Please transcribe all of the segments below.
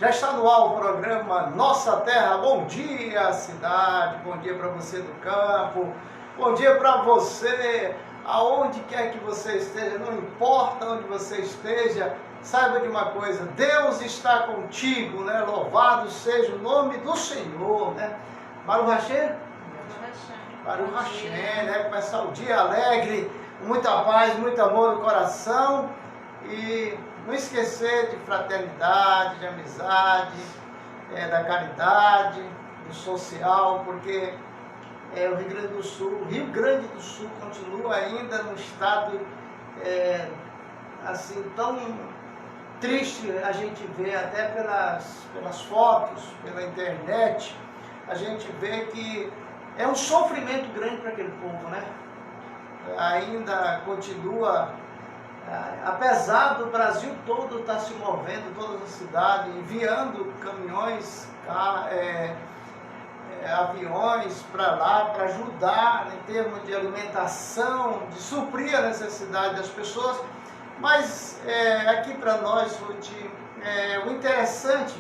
Já está no ar o programa Nossa Terra. Bom dia, cidade. Bom dia para você do campo. Bom dia para você, aonde quer que você esteja. Não importa onde você esteja, saiba de uma coisa: Deus está contigo, né? Louvado seja o nome do Senhor, né? Baruch Hashem? Baruch Hashem, né? Começar o dia alegre, com muita paz, muito amor no coração. E não esquecer de fraternidade, de amizade, da caridade, do social, porque o Rio Grande do Sul continua ainda num estado assim tão triste. A gente vê até pelas fotos, pela internet, a gente vê que é um sofrimento grande para aquele povo, né? Ainda continua. Apesar do Brasil todo estar se movendo, todas as cidades, enviando caminhões, aviões para lá, para ajudar em termos de alimentação, de suprir a necessidade das pessoas, mas aqui para nós, o interessante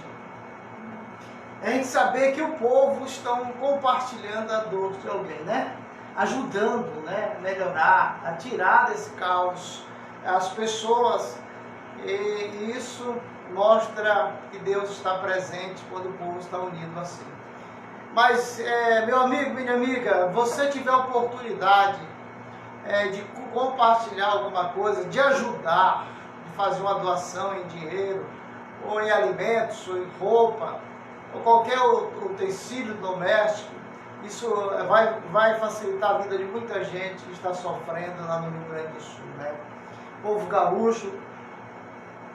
é a gente saber que o povo está compartilhando a dor de alguém, né? Ajudando, né? Melhorar, a tirar desse caos as pessoas, e isso mostra que Deus está presente quando o povo está unido assim. Mas, meu amigo, minha amiga, você tiver a oportunidade de compartilhar alguma coisa, de ajudar, de fazer uma doação em dinheiro, ou em alimentos, ou em roupa, ou qualquer outro utensílio doméstico, isso vai facilitar a vida de muita gente que está sofrendo lá no Rio Grande do Sul, né? O povo gaúcho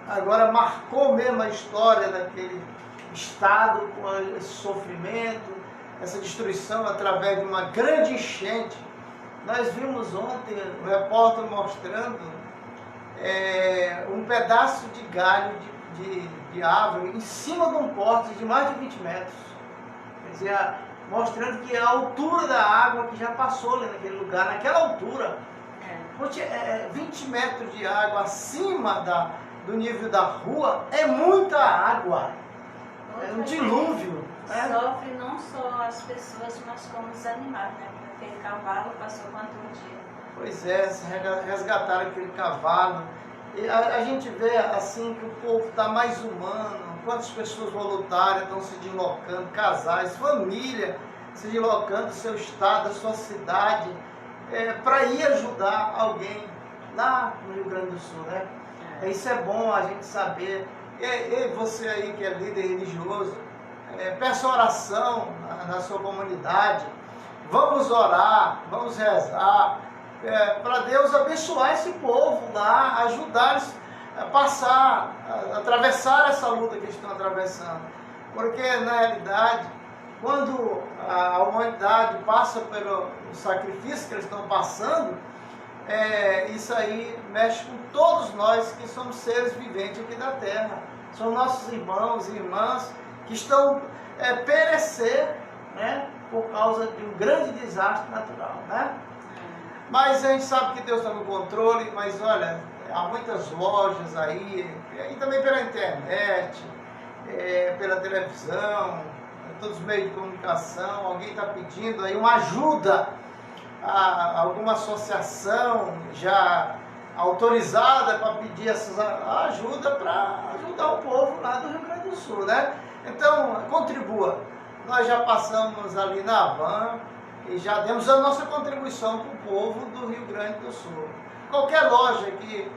agora marcou mesmo a história daquele estado com esse sofrimento, essa destruição através de uma grande enchente. Nós vimos ontem o repórter mostrando um pedaço de galho de árvore em cima de um poste de mais de 20 metros. Quer dizer, mostrando que a altura da água que já passou ali naquele lugar, naquela altura, 20 metros de água acima do nível da rua, é muita água, é um dilúvio. Sofre não só as pessoas, mas como os animais, né? Porque aquele cavalo passou quanto um dia. Pois é, resgataram aquele cavalo. E a gente vê assim que o povo está mais humano, quantas pessoas voluntárias estão se deslocando, casais, família, se deslocando do seu estado, da sua cidade, para ir ajudar alguém lá no Rio Grande do Sul, né? Isso é bom a gente saber. E você aí que é líder religioso, peça oração na sua comunidade. Vamos orar, vamos rezar, para Deus abençoar esse povo lá, ajudar eles a passar, a atravessar essa luta que estão atravessando. Porque, na realidade, quando a humanidade passa pelo sacrifício que eles estão passando, isso aí mexe com todos nós que somos seres viventes aqui da Terra. São nossos irmãos e irmãs que estão perecer, né, por causa de um grande desastre natural, né? Mas a gente sabe que Deus está no controle. Mas olha, há muitas lojas aí, e também pela internet, pela televisão, todos os meios de comunicação, alguém está pedindo aí uma ajuda a alguma associação já autorizada para pedir essa ajuda para ajudar o povo lá do Rio Grande do Sul, né? Então, contribua. Nós já passamos ali na van e já demos a nossa contribuição para o povo do Rio Grande do Sul. Qualquer loja que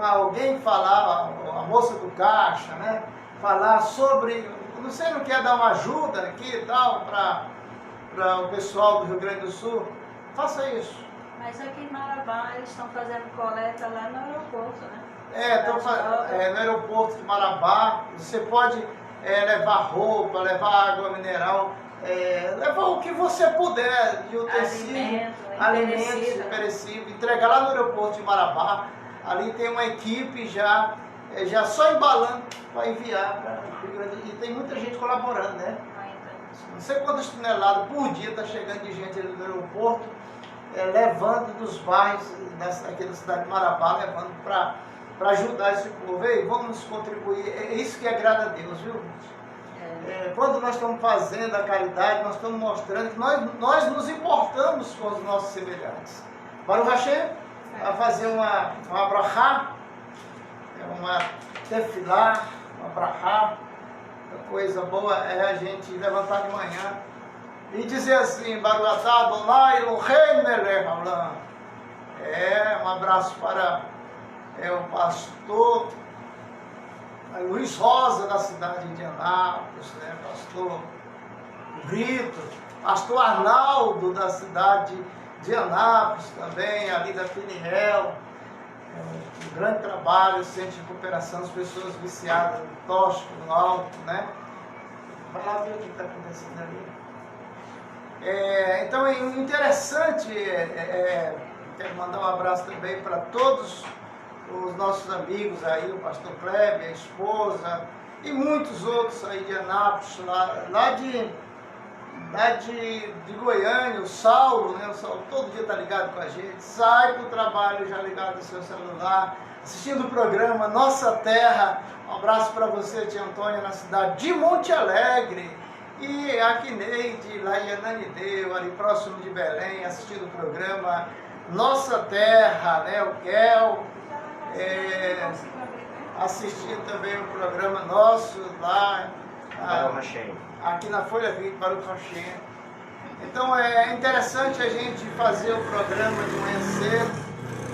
alguém falar, a moça do caixa, né? Falar sobre, você não quer dar uma ajuda aqui e tal para o pessoal do Rio Grande do Sul, faça isso. Mas aqui em Marabá eles estão fazendo coleta lá no aeroporto, né? No aeroporto de Marabá, você pode levar roupa, levar água mineral, levar o que você puder de utensílio, alimentos perecíveis, entregar lá no aeroporto de Marabá. Ali tem uma equipe já só embalando para enviar para o Rio Grande do Sul. E tem muita gente colaborando, né? Não sei quantas toneladas por dia está chegando de gente ali no aeroporto, levando dos bairros aqui da cidade de Marabá, levando para para ajudar esse povo. Ei, vamos contribuir. É isso que agrada a Deus, viu? Quando nós estamos fazendo a caridade, nós estamos mostrando que nós nos importamos com os nossos semelhantes. Baruch Hashem vai fazer uma brachá, uma tefilá, uma brachá. Coisa boa é a gente levantar de manhã e dizer assim, Baruch atah Adonai Eloheinu melech haolam. Um abraço para o pastor Luiz Rosa, da cidade de Anápolis, né? Pastor Brito, pastor Arnaldo, da cidade de Anápolis também, ali da Piniel. Um grande trabalho, centro de recuperação das pessoas viciadas no tóxico, no álcool, né? Vai lá ver o que está acontecendo ali. Então é interessante, quero mandar um abraço também para todos os nossos amigos aí, o pastor Kleber, a esposa e muitos outros aí de Anápolis, lá de Goiânia, o Saulo, né? O Saulo todo dia está ligado com a gente, sai para o trabalho já ligado no seu celular, assistindo o programa Nossa Terra. Um abraço para você, tia Antônia, na cidade de Monte Alegre, e a Quineide, lá em Ananideu, ali próximo de Belém, assistindo o programa Nossa Terra, né? O Kel, assistindo também o programa nosso lá aqui na Folha 20, Baruch Hashem. Então é interessante a gente fazer o programa de manhã cedo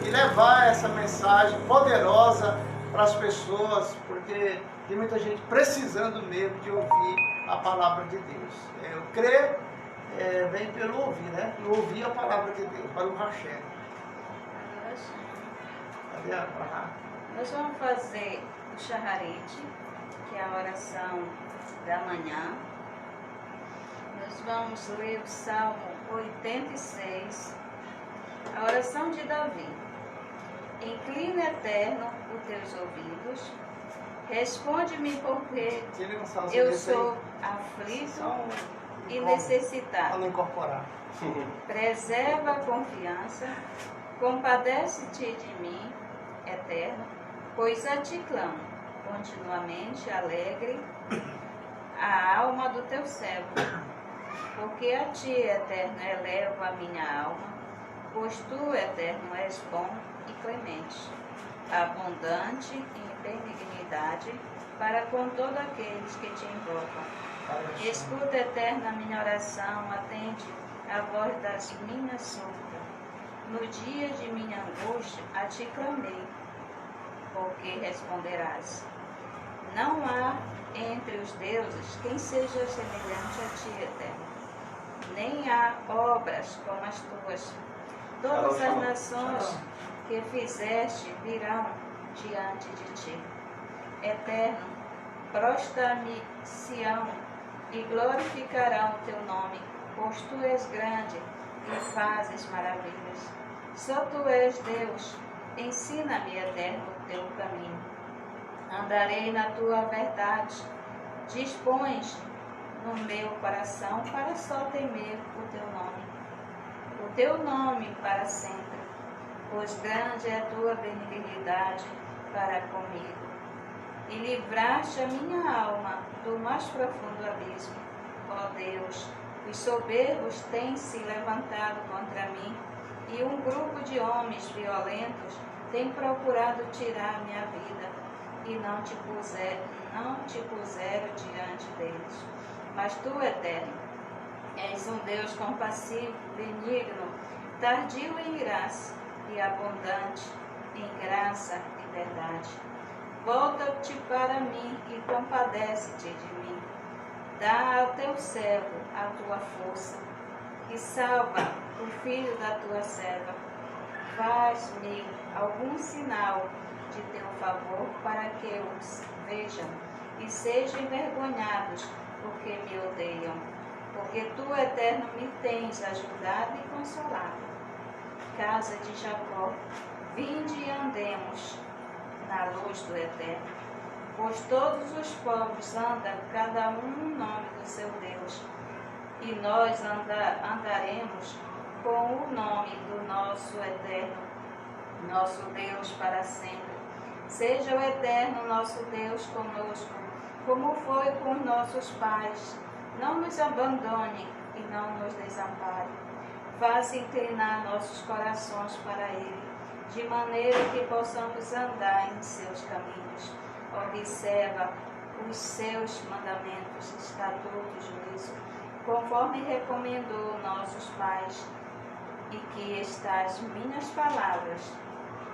e levar essa mensagem poderosa para as pessoas, porque tem muita gente precisando mesmo de ouvir a palavra de Deus. Eu creio, vem pelo ouvir, né? E ouvir a palavra de Deus, Baruch Hashem. Cadê a palavra? Nós vamos fazer o Shacharit, que é a oração da manhã. Nós vamos ler o Salmo 86, a oração de Davi. Inclina, Eterno, os teus ouvidos, responde-me porque eu sou aflito e necessitado. Vamos incorporar. Preserva a confiança, compadece-te de mim, Eterno, pois a ti clamo, continuamente alegre a alma do teu servo. Porque a ti, Eterno, elevo a minha alma, pois tu, Eterno, és bom e clemente, abundante em benignidade para com todos aqueles que te invocam. Escuta, Eterno, a minha oração, atende à voz das minhas súplicas. No dia de minha angústia, a ti clamei, porque responderás. Não há entre os deuses quem seja semelhante a ti, Eterno. Nem há obras como as tuas. Todas as nações que fizeste virão diante de ti. Eterno, prostra-me Sião e glorificarão o teu nome, pois tu és grande e fazes maravilhas. Só tu és Deus, ensina-me, Eterno, o teu caminho. Andarei na tua verdade, dispões no meu coração para só temer o teu nome para sempre, pois grande é a tua benignidade para comigo. E livraste a minha alma do mais profundo abismo. Ó Deus, os soberbos têm se levantado contra mim, e um grupo de homens violentos tem procurado tirar minha vida, e não te puseram diante deles. Mas tu, Eterno, és um Deus compassivo, benigno, tardio em graça e abundante em graça e verdade. Volta-te para mim e compadece-te de mim. Dá ao teu servo a tua força, e salva o filho da tua serva. Faz-me algum sinal de teu favor para que os vejam e sejam envergonhados porque me odeiam. Porque tu, Eterno, me tens ajudado e consolado. Casa de Jacó, vinde e andemos na luz do Eterno. Pois todos os povos andam, cada um no nome do seu Deus. E nós andaremos com o nome do nosso Eterno, nosso Deus para sempre. Seja o eterno nosso Deus conosco, como foi com nossos pais. Não nos abandone e não nos desampare. Faça inclinar nossos corações para Ele, de maneira que possamos andar em seus caminhos. Observa os seus mandamentos, estatutos, juízo, conforme recomendou nossos pais, e que estas minhas palavras,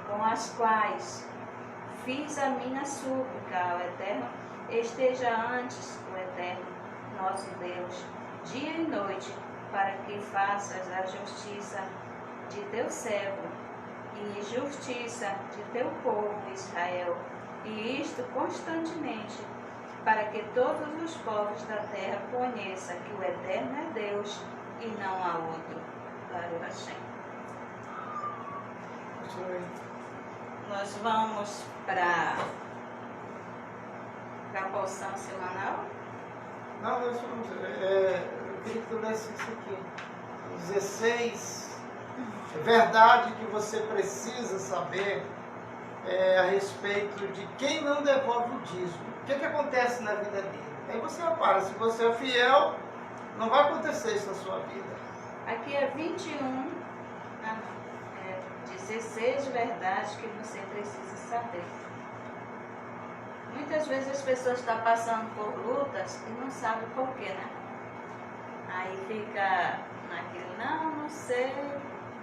com as quais fiz a minha súplica ao Eterno, esteja antes do Eterno, nosso Deus, dia e noite, para que faças a justiça de teu servo e justiça de teu povo Israel, e isto constantemente, para que todos os povos da terra conheçam que o Eterno é Deus e não há outro. Glória a Hashem. Nós vamos para a porção semanal. Não, nós vamos. Eu queria que tu lesse isso aqui. 16. É verdade que você precisa saber a respeito de quem não devolve o dízimo. O que acontece na vida dele? Aí você repara, se você é fiel, não vai acontecer isso na sua vida. Aqui é 21, 16 verdades que você precisa saber. Muitas vezes as pessoas estão passando por lutas e não sabem por quê, né? Aí fica naquilo, não sei,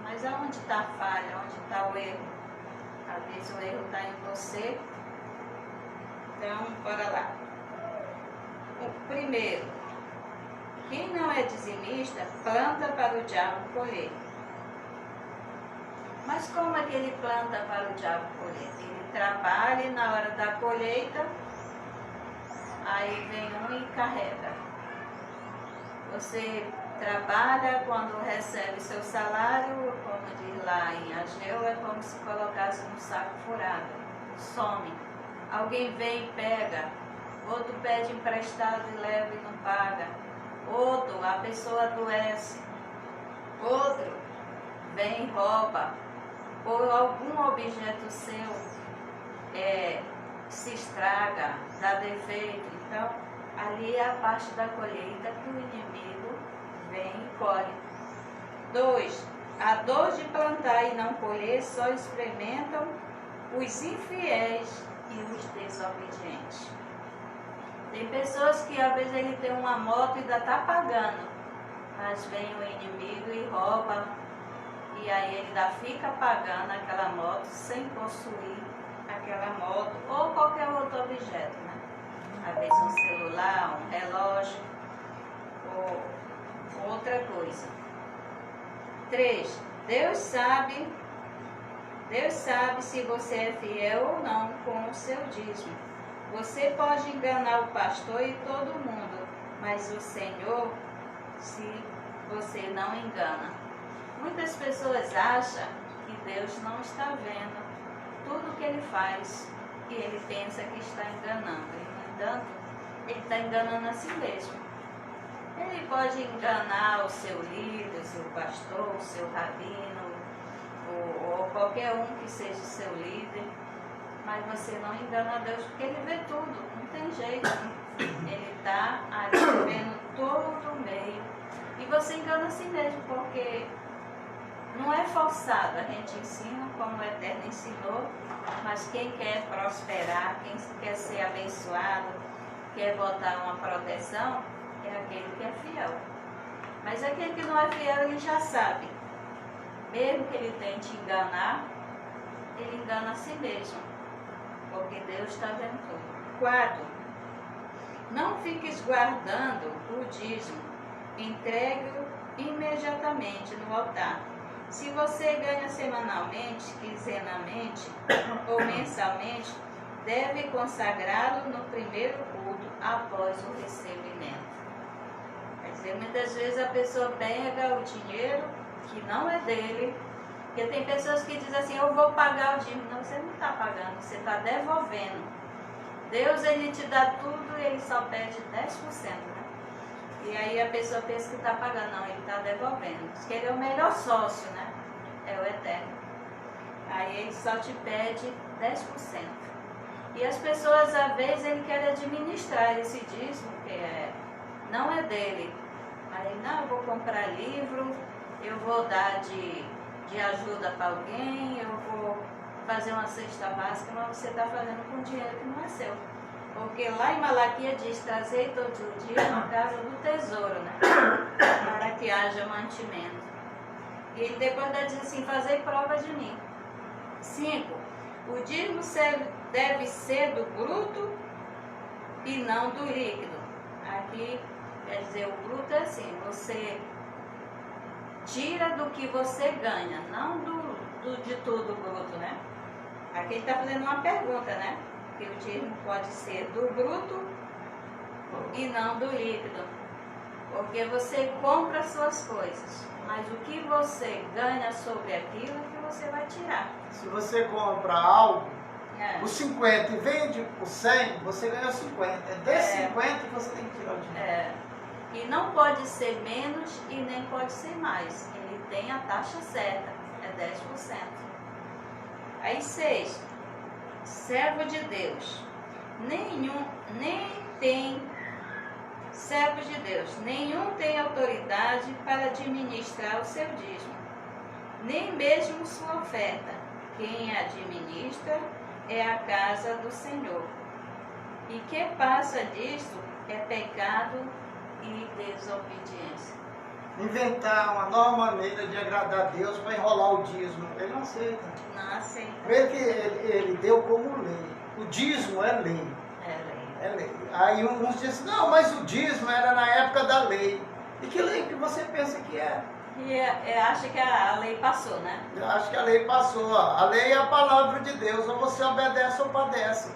mas aonde está a falha, onde está o erro? Às vezes o erro está em você. Então, bora lá. O primeiro, quem não é dizimista, planta para o diabo colher. Mas como é que ele planta para o diabo colher? Ele trabalha e na hora da colheita, aí vem um e carrega. Você trabalha, quando recebe seu salário, como diz lá em Ageu, é como se colocasse um saco furado, some. Alguém vem e pega, outro pede emprestado e leva e não paga, outro, a pessoa adoece, outro vem e rouba, ou algum objeto seu se estraga, dá defeito. Então, ali é a parte da colheita que o inimigo vem e colhe. 2. A dor de plantar e não colher só experimentam os infiéis e os desobedientes. Tem pessoas que às vezes ele tem uma moto e ainda está pagando, mas vem o inimigo e rouba, e aí ele ainda fica pagando aquela moto sem possuir aquela moto ou qualquer outro objeto, né? Às vezes um celular, um relógio ou outra coisa. 3. Deus sabe se você é fiel ou não com o seu dízimo. Você pode enganar o pastor e todo mundo, mas o Senhor, se você não engana. Muitas pessoas acham que Deus não está vendo tudo que ele faz e ele pensa que está enganando. E, no entanto, ele está enganando a si mesmo. Ele pode enganar o seu líder, o seu pastor, o seu rabino, ou qualquer um que seja o seu líder, mas você não engana a Deus porque ele vê tudo, não tem jeito. Ele está ali vendo todo o meio. E você engana a si mesmo, porque não é forçado, a gente ensina como o Eterno ensinou, mas quem quer prosperar, quem quer ser abençoado, quer botar uma proteção, é aquele que é fiel. Mas aquele que não é fiel, ele já sabe. Mesmo que ele tente enganar, ele engana a si mesmo, porque Deus está vendo tudo. 4. Não fiques guardando o dízimo, entregue-o imediatamente no altar. Se você ganha semanalmente, quinzenalmente ou mensalmente, deve consagrá-lo no primeiro culto após o recebimento. Quer dizer, muitas vezes a pessoa pega o dinheiro que não é dele, porque tem pessoas que dizem assim, eu vou pagar o dízimo. Não, você não está pagando, você está devolvendo. Deus, ele te dá tudo e ele só pede 10%, né? E aí a pessoa pensa que está pagando, não, ele está devolvendo. Diz que ele é o melhor sócio, né? É o Eterno. Aí ele só te pede 10%. E as pessoas, às vezes, ele quer administrar esse dízimo, que não é dele. Aí, não, eu vou comprar livro, eu vou dar de ajuda para alguém, eu vou fazer uma cesta básica, mas você está fazendo com dinheiro que não é seu. Porque lá em Malaquias diz, trazei todo o dia na casa do tesouro, né? Para que haja mantimento. E depois diz assim, fazei prova de mim. 5. O dízimo deve ser do bruto e não do líquido. Aqui, quer dizer, o bruto é assim, você tira do que você ganha, não de tudo bruto, né? Aqui ele está fazendo uma pergunta, né? Que o dízimo pode ser do bruto e não do líquido. Porque você compra suas coisas, mas o que você ganha sobre aquilo é que você vai tirar. Se você compra algo, por 50 e vende por 100, você ganha 50. É desses 50 que você tem que tirar o dinheiro. E não pode ser menos e nem pode ser mais. Ele tem a taxa certa, é 10%. Aí 6. Servo de Deus. Servo de Deus, nenhum tem autoridade para administrar o seu dízimo, nem mesmo sua oferta. Quem administra é a casa do Senhor. E que passa disso é pecado e desobediência. Inventar uma nova maneira de agradar a Deus para enrolar o dízimo, ele não aceita. Não aceita. Primeiro que ele deu como lei. O dízimo é lei. É lei. Aí uns dizem, não, mas o dízimo era na época da lei. E que lei que você pensa que é? E acha que a lei passou, né? Eu acho que a lei passou. A lei é a palavra de Deus, ou você obedece ou padece.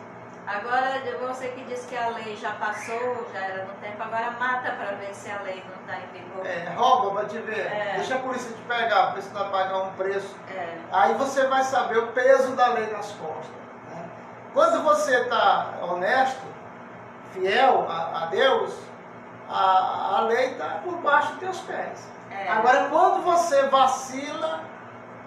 Agora, você que disse que a lei já passou, já era no tempo, agora mata para ver se a lei não está em vigor. Rouba para te ver. Deixa a polícia te pegar, para você vai pagar um preço. Aí você vai saber o peso da lei nas costas. Né? Quando você está honesto, fiel a Deus, a lei está por baixo dos teus pés. Agora, quando você vacila,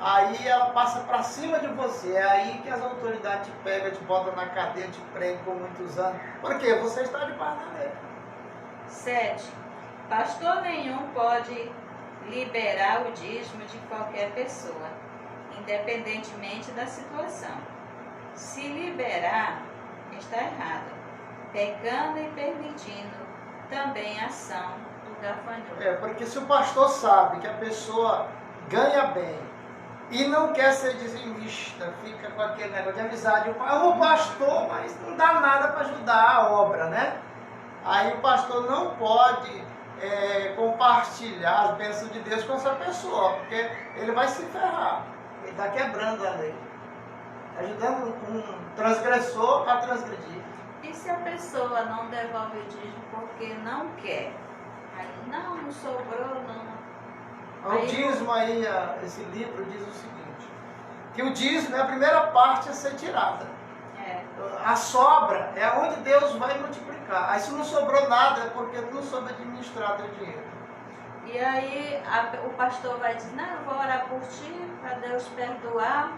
aí ela passa para cima de você. É aí que as autoridades te pegam, te botam na cadeia, te prendem por muitos anos. Por quê? Você está debaixo da lei. 7. Pastor nenhum pode liberar o dízimo de qualquer pessoa, independentemente da situação. Se liberar, está errado, pecando e permitindo também a ação do gafanhoto. Porque se o pastor sabe que a pessoa ganha bem e não quer ser dizimista, fica com aquele negócio de amizade, o pastor, mas não dá nada para ajudar a obra, né? Aí o pastor não pode compartilhar as bênçãos de Deus com essa pessoa, porque ele vai se ferrar, ele está quebrando a lei, ajudando um transgressor a transgredir. E se a pessoa não devolve o dízimo porque não quer? Aí, não sobrou, não. O dízimo aí, esse livro diz o seguinte, que o dízimo é a primeira parte a ser tirada. A sobra é onde Deus vai multiplicar. Aí se não sobrou nada é porque tu não soube administrar teu dinheiro. E aí o pastor vai dizer, não, eu vou orar por ti, para Deus perdoar.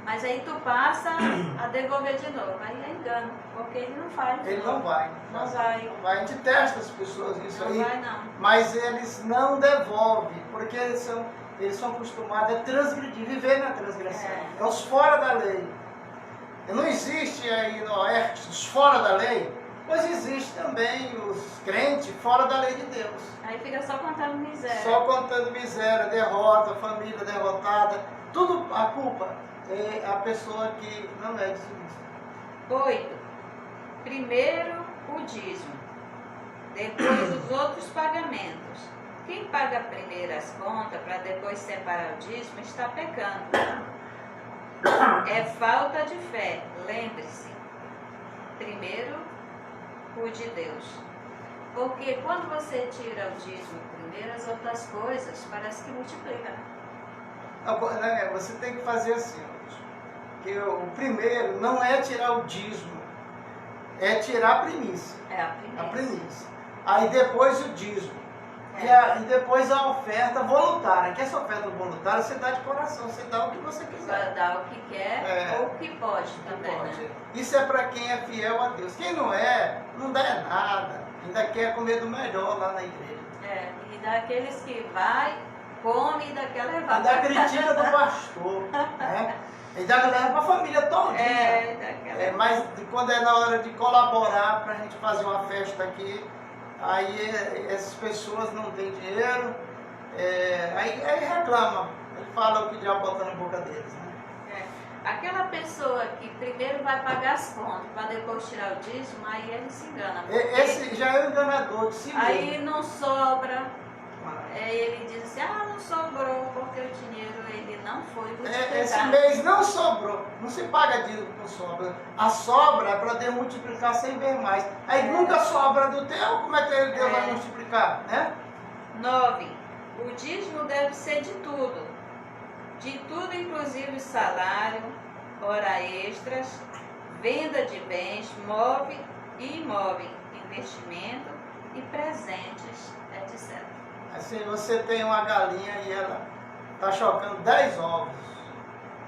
Mas aí tu passa a devolver de novo. Aí é engano, porque ele não faz. Ele não vai. Não vai. A gente testa as pessoas isso aí. Não vai não. Mas eles não devolvem, porque eles são acostumados a transgredir, viver na transgressão. É os fora da lei. Não existe aí no Oeste os fora da lei, pois existe também os crentes fora da lei de Deus. Aí fica só contando miséria. Só contando miséria, derrota, família derrotada. Tudo a culpa é a pessoa que não é dizimista. 8. Primeiro o dízimo, depois os outros pagamentos. Quem paga primeiro as contas para depois separar o dízimo está pecando. É falta de fé, lembre-se. Primeiro o de Deus. Porque quando você tira o dízimo primeiro, as outras coisas parece que multiplicam. Você tem que fazer assim, que o primeiro não é tirar o dízimo, é tirar a primícia. É a primícia. Aí depois o dízimo. E depois a oferta voluntária. Que essa oferta voluntária você dá de coração, você dá o que você quiser. Vai dar o que quer ou o que pode também, Pode. né? Isso é para quem é fiel a Deus. Quem não é, não dá nada. Ainda quer comer do melhor lá na igreja. E daqueles que vai, come e daquela leva. Ainda critica do pastor. Né? Ainda leva para a família toda. Mas quando é na hora de colaborar para a gente fazer uma festa aqui, aí essas pessoas não têm dinheiro, aí reclama. Ele fala o que o diabo bota na boca deles. Né? Aquela pessoa que primeiro vai pagar as contas para depois tirar o dízimo, aí ele se engana. Esse já é o enganador de si mesmo. Aí não sobra. Ele diz assim, não sobrou, porque o dinheiro ele não foi multiplicado. Esse mês não sobrou, não se paga dízimo com sobra. A sobra é para Deus multiplicar 100 vezes mais. Aí nunca sobra do teu, como é que Deus vai multiplicar? Né? 9. O dízimo deve ser de tudo, inclusive salário, hora extras, venda de bens, móvel e imóvel, investimento e presentes, etc. Assim, você tem uma galinha e ela está chocando 10 ovos.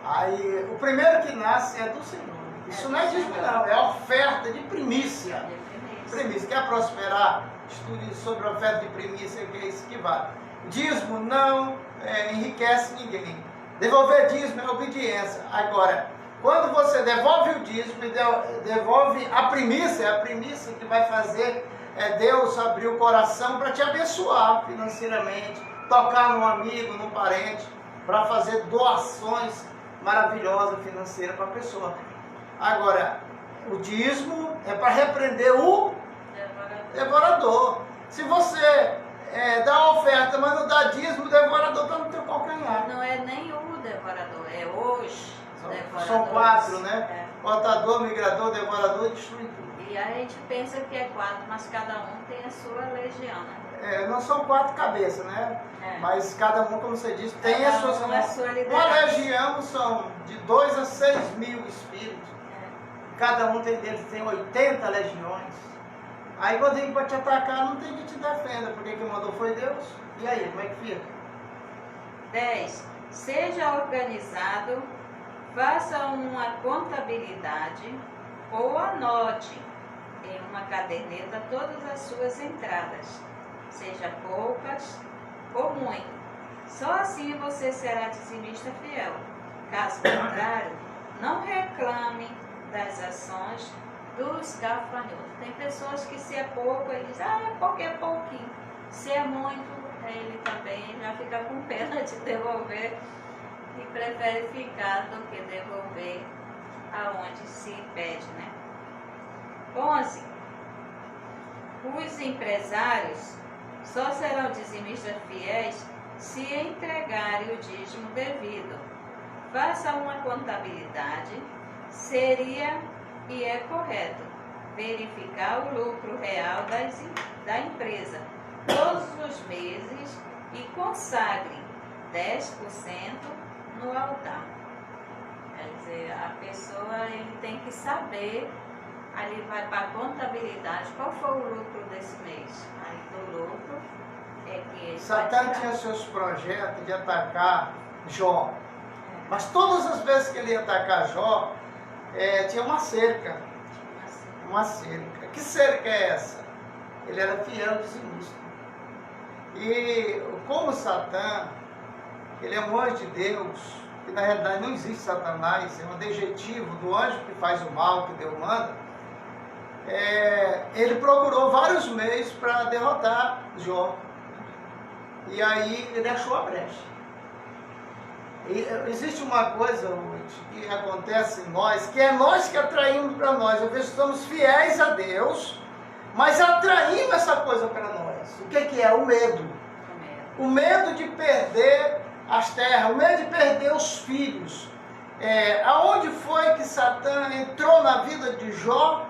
Aí o primeiro que nasce é do Senhor. Isso não é dízimo, não, é oferta de primícia. Primícia. Quer prosperar? Estude sobre a oferta de primícia, que é isso que vale. Dízimo não enriquece ninguém. Devolver dízimo é obediência. Agora, quando você devolve o dízimo e devolve a primícia que vai fazer Deus abrir o coração para te abençoar financeiramente, tocar num amigo, num parente, para fazer doações maravilhosas financeiras para a pessoa. Agora, o dízimo é para repreender o devorador. Se você dá oferta, mas não dá dízimo, o devorador está no teu calcanhar. Não é nem o devorador, é os devoradores. São 4, né? Portador, migrador, devorador e destruidor. E a gente pensa que é 4, mas cada um tem a sua legião, né? Não são 4 cabeças, né? Mas cada um, como você disse, tem a sua liderança. Uma legião são de 2 a 6 mil espíritos. Cada um deles tem 80 legiões. Aí quando vem para te atacar, não tem que te defenda, porque quem mandou foi Deus. E aí, como é que fica? 10. Seja organizado, faça uma contabilidade ou anote em uma caderneta todas as suas entradas, seja poucas ou muito. Só assim você será dizimista fiel. Caso contrário, não reclame das ações dos gafanhotos. Tem pessoas que se é pouco, ele diz, é porque é pouquinho. Se é muito, ele também já fica com pena de devolver e prefere ficar do que devolver aonde se pede, né? 11. Os empresários só serão dizimistas fiéis se entregarem o dízimo devido. Faça uma contabilidade, seria e é correto verificar o lucro real da empresa todos os meses e consagre 10% no altar. Quer dizer, a pessoa ele tem que saber, ali vai para a contabilidade, qual foi o lucro desse mês. Aí do lucro é que ele Satã tinha seus projetos de atacar Jó. Mas todas as vezes que ele ia atacar Jó, tinha uma cerca. Uma cerca. Que cerca é essa? Ele era fiel dizimista. E como Satã, ele é um anjo de Deus, que na realidade não existe Satanás, é um adjetivo do anjo que faz o mal, que Deus manda, ele procurou vários meios para derrotar Jó. E aí ele achou a brecha. E existe uma coisa que acontece em nós, que é nós que atraímos para nós. Às vezes estamos fiéis a Deus, mas atraímos essa coisa para nós. O que é? O medo. O medo de perder as terras, o medo de perder os filhos. Aonde foi que Satã entrou na vida de Jó?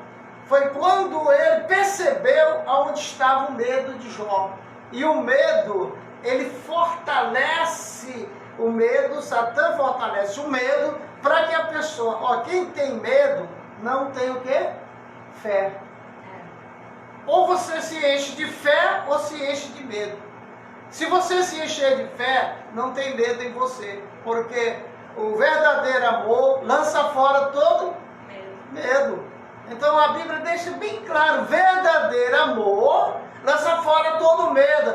Foi quando ele percebeu aonde estava o medo de Jó. E o medo, ele fortalece o medo, Satã fortalece o medo para que a pessoa, quem tem medo, não tem o quê? Fé. Ou você se enche de fé ou se enche de medo. Se você se encher de fé, não tem medo em você, porque o verdadeiro amor lança fora todo medo. Então a Bíblia deixa bem claro, verdadeiro amor lança fora todo medo.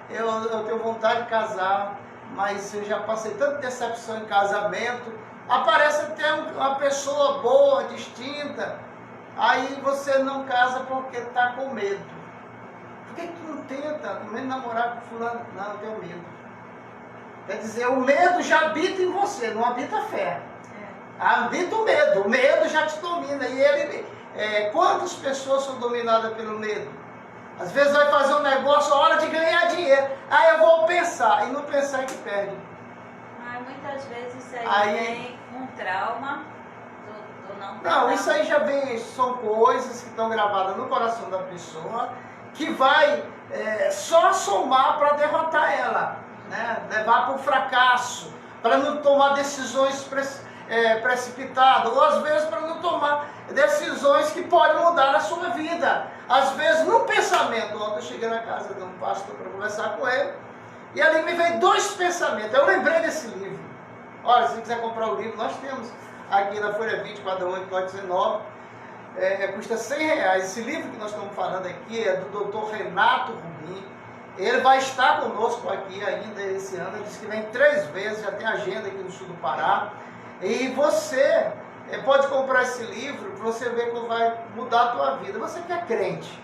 Eu tenho vontade de casar, mas eu já passei tanta decepção em casamento. Aparece até uma pessoa boa, distinta. Aí você não casa porque está com medo. Por que tu não tenta também namorar com fulano? Não, eu tenho medo. Quer dizer, o medo já habita em você, não habita a fé. Habita o medo já te domina. E quantas pessoas são dominadas pelo medo? Às vezes vai fazer um negócio, a hora de ganhar dinheiro. Aí eu vou pensar, e não pensar é que perde. Mas muitas vezes isso aí vem um trauma do não pensar. Não, isso aí já vem, são coisas que estão gravadas no coração da pessoa, que vai só somar para derrotar ela, né? Levar para o fracasso, para não tomar decisões precipitadas, ou às vezes para não tomar decisões que podem mudar a sua vida. Às vezes no pensamento. Ontem eu cheguei na casa de um pastor para conversar com ele, e ali me veio dois pensamentos. Eu lembrei desse livro. Olha, se você quiser comprar o livro, nós temos aqui na Folha 20, quadro 8, código 19, custa R$100. Esse livro que nós estamos falando aqui é do Dr. Renato Rubim. Ele vai estar conosco aqui ainda esse ano. Ele disse que vem 3 vezes, já tem agenda aqui no sul do Pará. E você pode comprar esse livro para você ver como vai mudar a tua vida. Você que é crente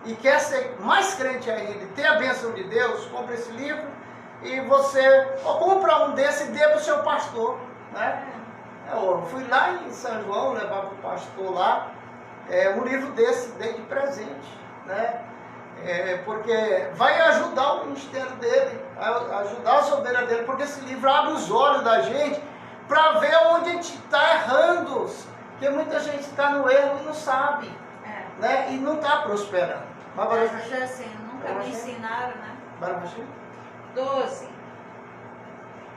e quer ser mais crente ainda e ter a bênção de Deus, compra esse livro e você compra um desse e dê para o seu pastor, né? Eu fui lá em São João levar para o pastor lá um livro desse, dei de presente, né? Porque vai ajudar o ministério dele, vai ajudar a ovelha dele, porque esse livro abre os olhos da gente para ver onde a gente está errando, porque muita gente está no erro e não sabe, né? E não está prosperando. Mas assim, nunca me ensinaram, né? 12.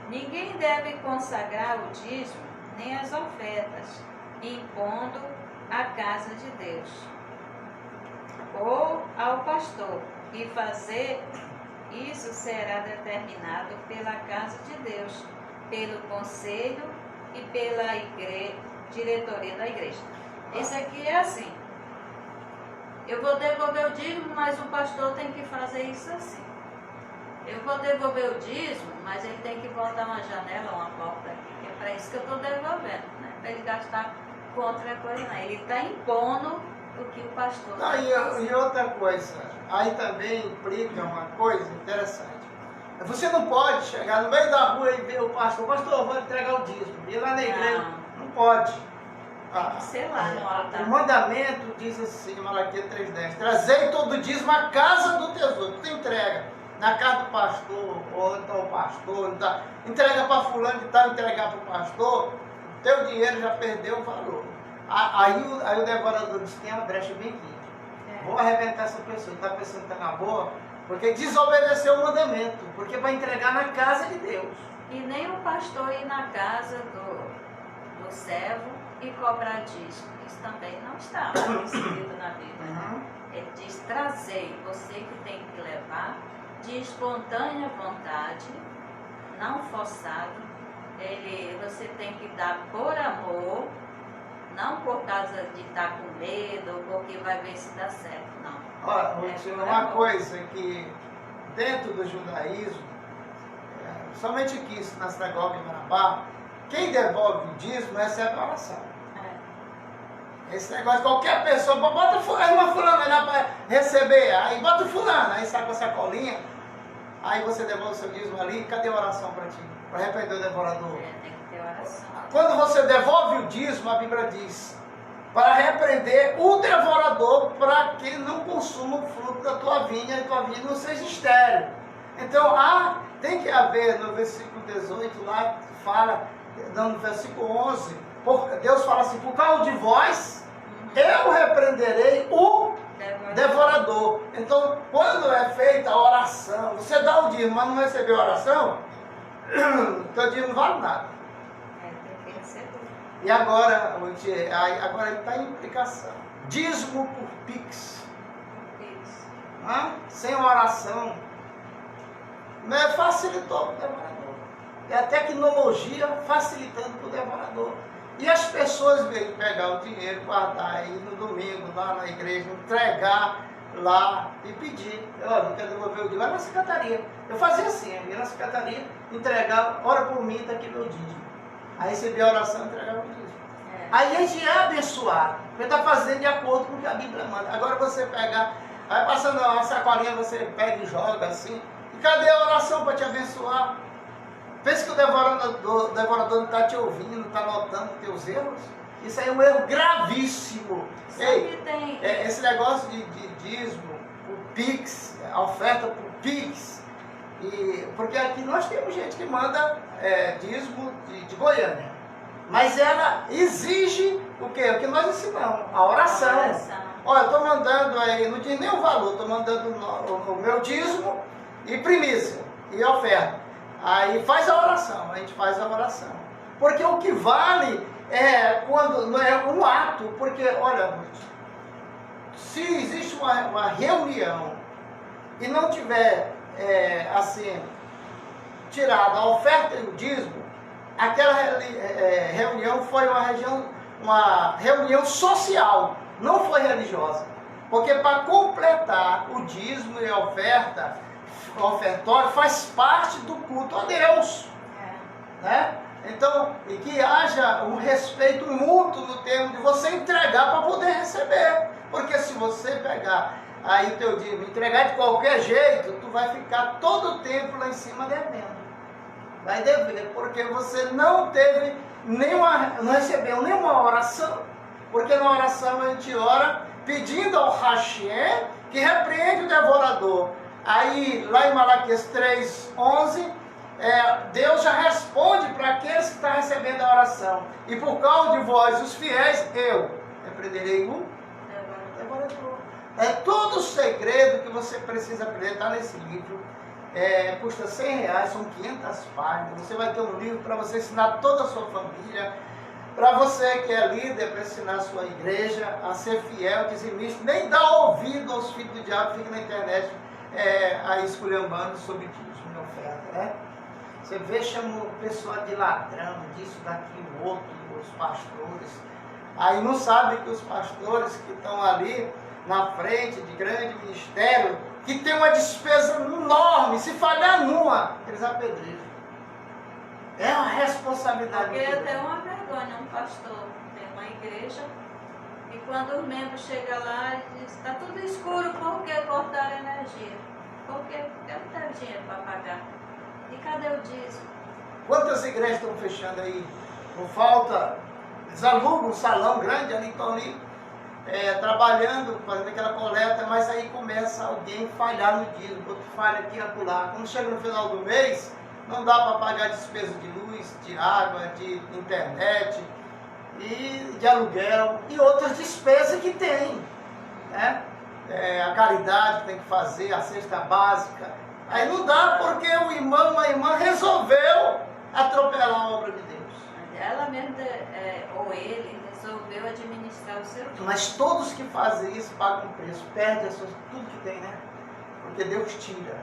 Ninguém deve consagrar o dízimo nem as ofertas, impondo à casa de Deus, ou ao pastor, e fazer isso será determinado pela casa de Deus, pelo conselho e pela diretoria da igreja. Esse aqui é assim: eu vou devolver o dízimo, mas o pastor tem que fazer isso assim. Eu vou devolver o dízimo, mas ele tem que botar uma janela, uma porta aqui, que é para isso que eu estou devolvendo, né? Para ele gastar com outra coisa, não. Ele está impondo o que o pastor não, e outra coisa, aí também implica uma coisa interessante. Você não pode chegar no meio da rua e ver o pastor, eu vou entregar o dízimo. Ir lá na igreja, não pode. Sei lá, no altar. O mandamento diz assim, Malaquias 3:10, trazei todo o dízimo à casa do tesouro. Tu entrega na casa do pastor, ou então o pastor, então, entrega para fulano que está entregar para o pastor, teu dinheiro já perdeu o valor. Aí o devorador diz, tem uma brecha bem aqui. Vou arrebentar essa pessoa, está pensando que está na boa, porque desobedeceu o mandamento, porque vai entregar na casa de Deus. E nem o pastor ir na casa do servo e cobrar dízimo. Isso também não está escrito na Bíblia. Ele diz, trazei, você que tem que levar, de espontânea vontade, não forçado. Você tem que dar por amor, não por causa de estar com medo, ou porque vai ver se dá certo, não. Olha, vou dizer uma coisa que dentro do judaísmo, somente aqui na sinagoga em Marabá, quem devolve o dízimo recebe a oração. Esse negócio, qualquer pessoa, bota uma fulana lá para receber, aí bota o fulano, aí sai com a sacolinha, aí você devolve o seu dízimo ali, cadê a oração para ti? Para arrepender o devorador. Tem que ter oração. Quando você devolve o dízimo, a Bíblia diz, para repreender o devorador, para que ele não consuma o fruto da tua vinha, e tua vinha não seja estéril. Então, tem que haver, no versículo 18 lá, fala, no versículo 11, Deus fala assim, por causa de vós, eu repreenderei o devorador. Então, quando é feita a oração, você dá o dízimo, mas não recebeu a oração, teu dízimo não vale nada. Tem que receber. E agora está em implicação. Dízimo por Pix. Sem oração. né, facilitou para o devorador. É a tecnologia facilitando para o devorador. E as pessoas, em vez de pegar o dinheiro, guardar aí no domingo, lá na igreja, entregar lá e pedir. Olha, não quero devolver o dinheiro, vai na secretaria. Eu fazia assim, eu ia na secretaria, entregava, ora por mim, está aqui meu dízimo. Aí recebia a oração e entregava o dízimo. Aí a gente é abençoado, porque está fazendo de acordo com o que a Bíblia manda. Agora você pegar, vai passando uma sacolinha, você pega e joga assim. E cadê a oração para te abençoar? Pensa que o devorador não está te ouvindo, não está notando teus erros? Isso aí é um erro gravíssimo. Ei, esse negócio de dízimo, o Pix, a oferta por Pix, porque aqui nós temos gente que manda dízimo de Goiânia. Mas ela exige o quê? O que nós ensinamos, a oração. Olha, eu estou mandando aí, não diz nem o valor, estou mandando o meu dízimo e primícia, e oferta. Aí faz a oração, a gente faz a oração. Porque o que vale é quando não é um ato, porque, olha, se existe uma reunião e não tiver, assim, tirado a oferta e o dízimo, aquela reunião foi uma reunião social, não foi religiosa. Porque para completar o dízimo e a oferta, o ofertório faz parte do culto a Deus. Né? Então, e que haja um respeito mútuo no termo de você entregar para poder receber. Porque se você pegar aí o teu dízimo e entregar de qualquer jeito, tu vai ficar todo o tempo lá em cima devendo. Vai dever, porque você não recebeu nenhuma oração. Porque na oração a gente ora pedindo ao Hashem que repreende o devorador. Aí, lá em Malaquias 3:11, Deus já responde para aqueles que estão recebendo a oração. E por causa de vós, os fiéis, eu repreenderei o devorador. É todo o segredo que você precisa aprender, está nesse livro. Custa R$100, são 500 páginas. Você vai ter um livro para você ensinar toda a sua família. Para você que é líder, para ensinar a sua igreja a ser fiel, dizimista. Nem dá ouvido aos filhos do diabo, fica na internet aí esculhambando sobre dízimo e oferta, né? Você vê, chama o pessoal de ladrão, disso, daquilo, outro, os pastores. Aí não sabe que os pastores que estão ali na frente de grande ministério, que tem uma despesa enorme, se falhar numa, eles apedrejam. É uma responsabilidade. Porque é até uma vergonha um pastor ter uma igreja e quando os membros chegam lá e dizem, está tudo escuro, por que cortaram a energia? Porque eu não tenho dinheiro para pagar. E cadê o dízimo? Quantas igrejas estão fechando aí? Por falta, eles alugam um salão grande ali, estão ali trabalhando, fazendo aquela coleta, mas aí começa alguém falhar no dízimo, outro falha aqui e acolá. Quando chega no final do mês, não dá para pagar despesa de luz, de água, de internet, e de aluguel, e outras despesas que tem, né? A caridade que tem que fazer, a cesta básica. Aí não dá porque o irmão, uma irmã resolveu atropelar a obra de Deus. Ela mesmo, ou ele, resolveu administrar o seu dinheiro. Mas todos que fazem isso pagam preço, perdem tudo que tem, né? Porque Deus tira.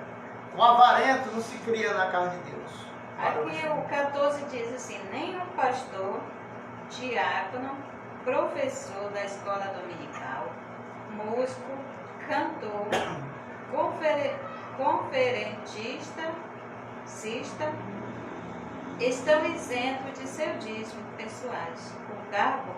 O avarento não se cria na casa de Deus. Aqui o 14 diz assim, nenhum pastor, diácono, professor da escola dominical, músico, cantor, conferentista, estão isentos de seu dízimo pessoais. O cargo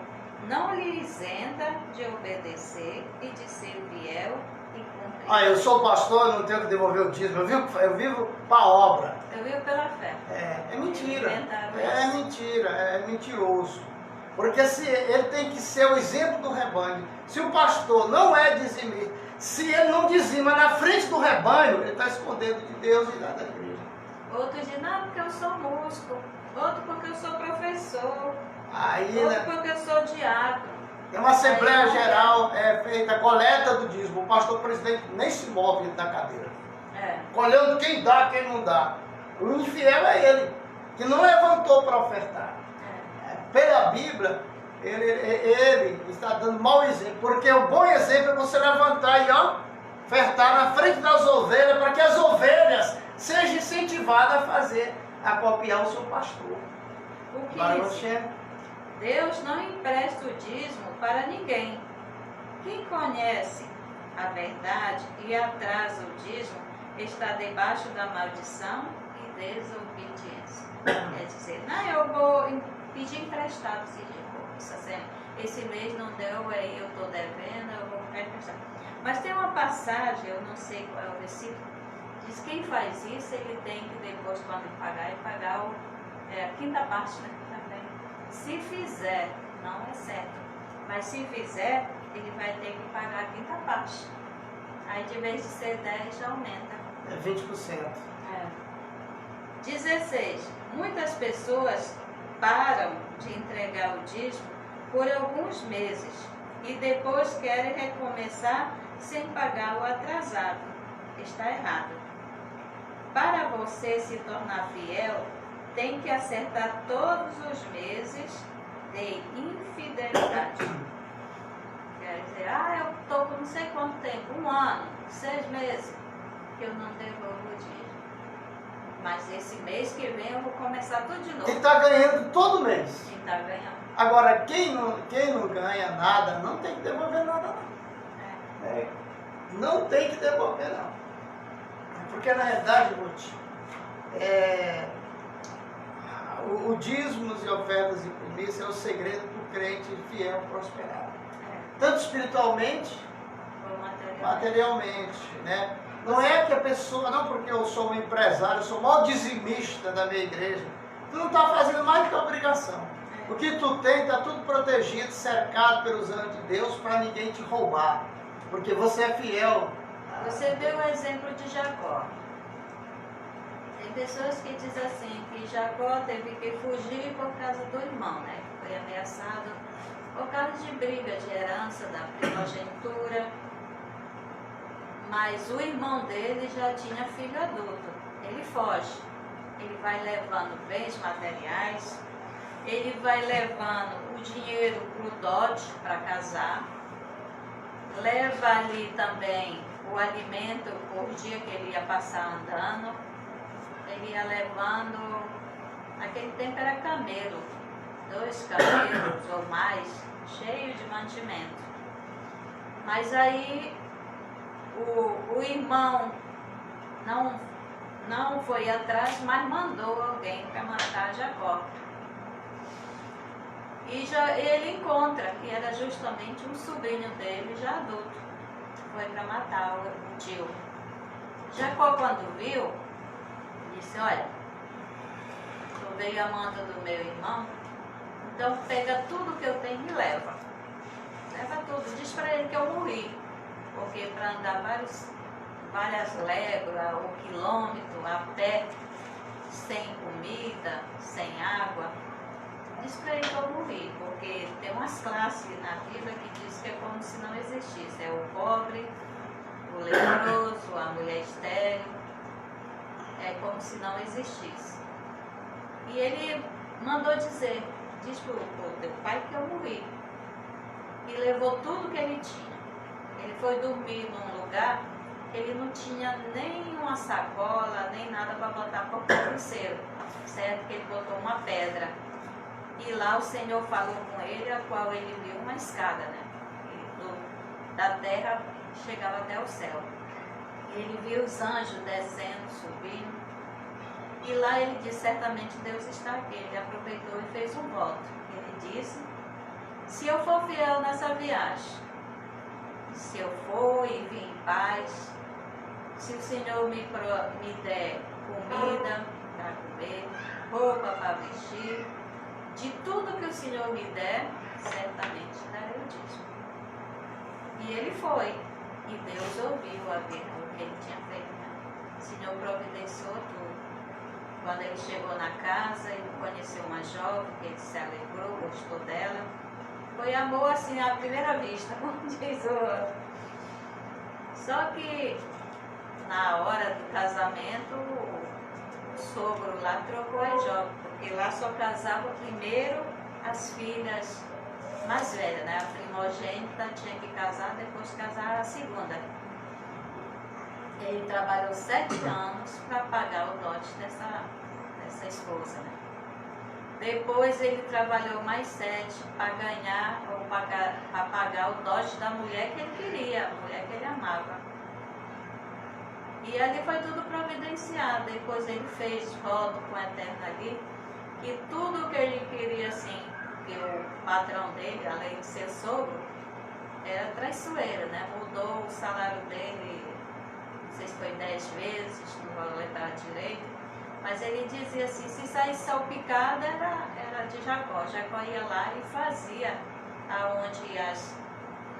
não lhe isenta de obedecer e de ser fiel e cumprir. Eu sou pastor, não tenho que devolver o dízimo. Eu vivo para a obra. Eu vivo pela fé. É mentira. É mentira, é mentiroso. Porque ele tem que ser o exemplo do rebanho. Se o pastor não é dizimista, se ele não dizima na frente do rebanho, ele está escondendo de Deus e da igreja. Outro diz, não, porque eu sou músico. Outro porque eu sou professor. Outro porque eu sou diácono. Tem uma Assembleia Geral feita, coleta do dízimo. O pastor presidente nem se move da cadeira. Olhando quem dá, quem não dá. O infiel é ele, que não levantou para ofertar. Pela Bíblia, ele está dando mau exemplo, porque o bom exemplo é você levantar e ofertar na frente das ovelhas, para que as ovelhas seja incentivado a fazer, a copiar o seu pastor. O Baruch 15. Hashem. Deus não empresta o dízimo para ninguém. Quem conhece a verdade e atrasa o dízimo está debaixo da maldição e desobediência. Quer dizer, não, eu vou pedir emprestado esse mês não deu, aí eu estou devendo, eu vou ficar emprestado. Mas tem uma passagem, eu não sei qual é o versículo, diz que quem faz isso, ele tem que depois, quando pagar a quinta parte, né, também. Se fizer, não é certo, mas se fizer, ele vai ter que pagar a quinta parte. Aí de vez de ser 10, já aumenta. É 20%. 16. Muitas pessoas param de entregar o dízimo por alguns meses e depois querem recomeçar sem pagar o atrasado. Está errado. Para você se tornar fiel, tem que acertar todos os meses de infidelidade. Quer dizer, eu estou com não sei quanto tempo, 1 ano, 6 meses, que eu não devolvo o dízimo. Mas esse mês que vem eu vou começar tudo de novo. Quem está ganhando todo mês. Quem está ganhando. Agora, quem não ganha nada, não tem que devolver nada, não. Não tem que devolver, não. Porque, na verdade, Ruth, o dízimos e ofertas e primícias é o segredo para o crente fiel prosperar. Tanto espiritualmente, materialmente, né? Não é que a pessoa, não porque eu sou um empresário, eu sou o maior dizimista da minha igreja, tu não está fazendo mais do que a obrigação. O que tu tem está tudo protegido, cercado pelos anjos de Deus para ninguém te roubar, porque você é fiel. Você deu o exemplo de Jacó. Tem pessoas que dizem assim, que Jacó teve que fugir por causa do irmão, né? Foi ameaçado por causa de briga de herança, da primogenitura. Mas o irmão dele já tinha filho adulto. Ele foge. Ele vai levando bens materiais. Ele vai levando o dinheiro para o dote para casar. Leva ali também o alimento por dia que ele ia passar andando. Ele ia levando, naquele tempo era camelo, 2 camelos ou mais, cheio de mantimento. Mas aí o irmão não foi atrás, mas mandou alguém para matar Jacó. E ele encontra que era justamente um sobrinho dele, já adulto. Foi para matar o tio. Jacó, quando viu, disse, olha, tu veio a manda do meu irmão, então pega tudo que eu tenho e leva. Leva tudo. Diz para ele que eu morri. Porque para andar várias léguas ou quilômetros a pé, sem comida, sem água, diz para ele que eu morri, porque tem umas classes na Bíblia que diz que é como se não existisse. É o pobre, o leproso, a mulher estéril, é como se não existisse. E ele mandou dizer, diz para o teu pai que eu morri. E levou tudo que ele tinha. Ele foi dormir num lugar que ele não tinha nem uma sacola, nem nada para botar por travesseiro, certo? Que ele botou uma pedra. E lá o Senhor falou com ele, a qual ele viu uma escada, né? Da terra chegava até o céu. Ele viu os anjos descendo, subindo. E lá ele disse, certamente Deus está aqui. Ele aproveitou e fez um voto. Ele disse, se eu for fiel nessa viagem, se eu for e vir em paz, se o Senhor me der comida para comer, roupa para vestir, de tudo que o Senhor me der, certamente darei o dízimo. E ele foi, e Deus ouviu o que ele tinha feito. O Senhor providenciou tudo. Quando ele chegou na casa, ele conheceu uma jovem, que ele se alegrou, gostou dela. Foi amor assim à primeira vista, como diz o outro. Só que na hora do casamento, o sogro lá trocou a jovem, porque lá só casava primeiro as filhas mais velhas, né? A primogênita tinha que casar, depois casar a segunda. Ele trabalhou 7 anos para pagar o dote dessa esposa, né? Depois ele trabalhou mais 7 para ganhar ou para pagar o dote da mulher que ele queria, a mulher que ele amava. E ali foi tudo providenciado. Depois ele fez voto com o Eterno ali, que tudo que ele queria, assim, que o patrão dele, além de ser sogro, era traiçoeiro, né? Mudou o salário dele, não sei se foi 10 vezes, não vou lembrar direito. Mas ele dizia assim, se saísse salpicada era de Jacó. Jacó ia lá e fazia aonde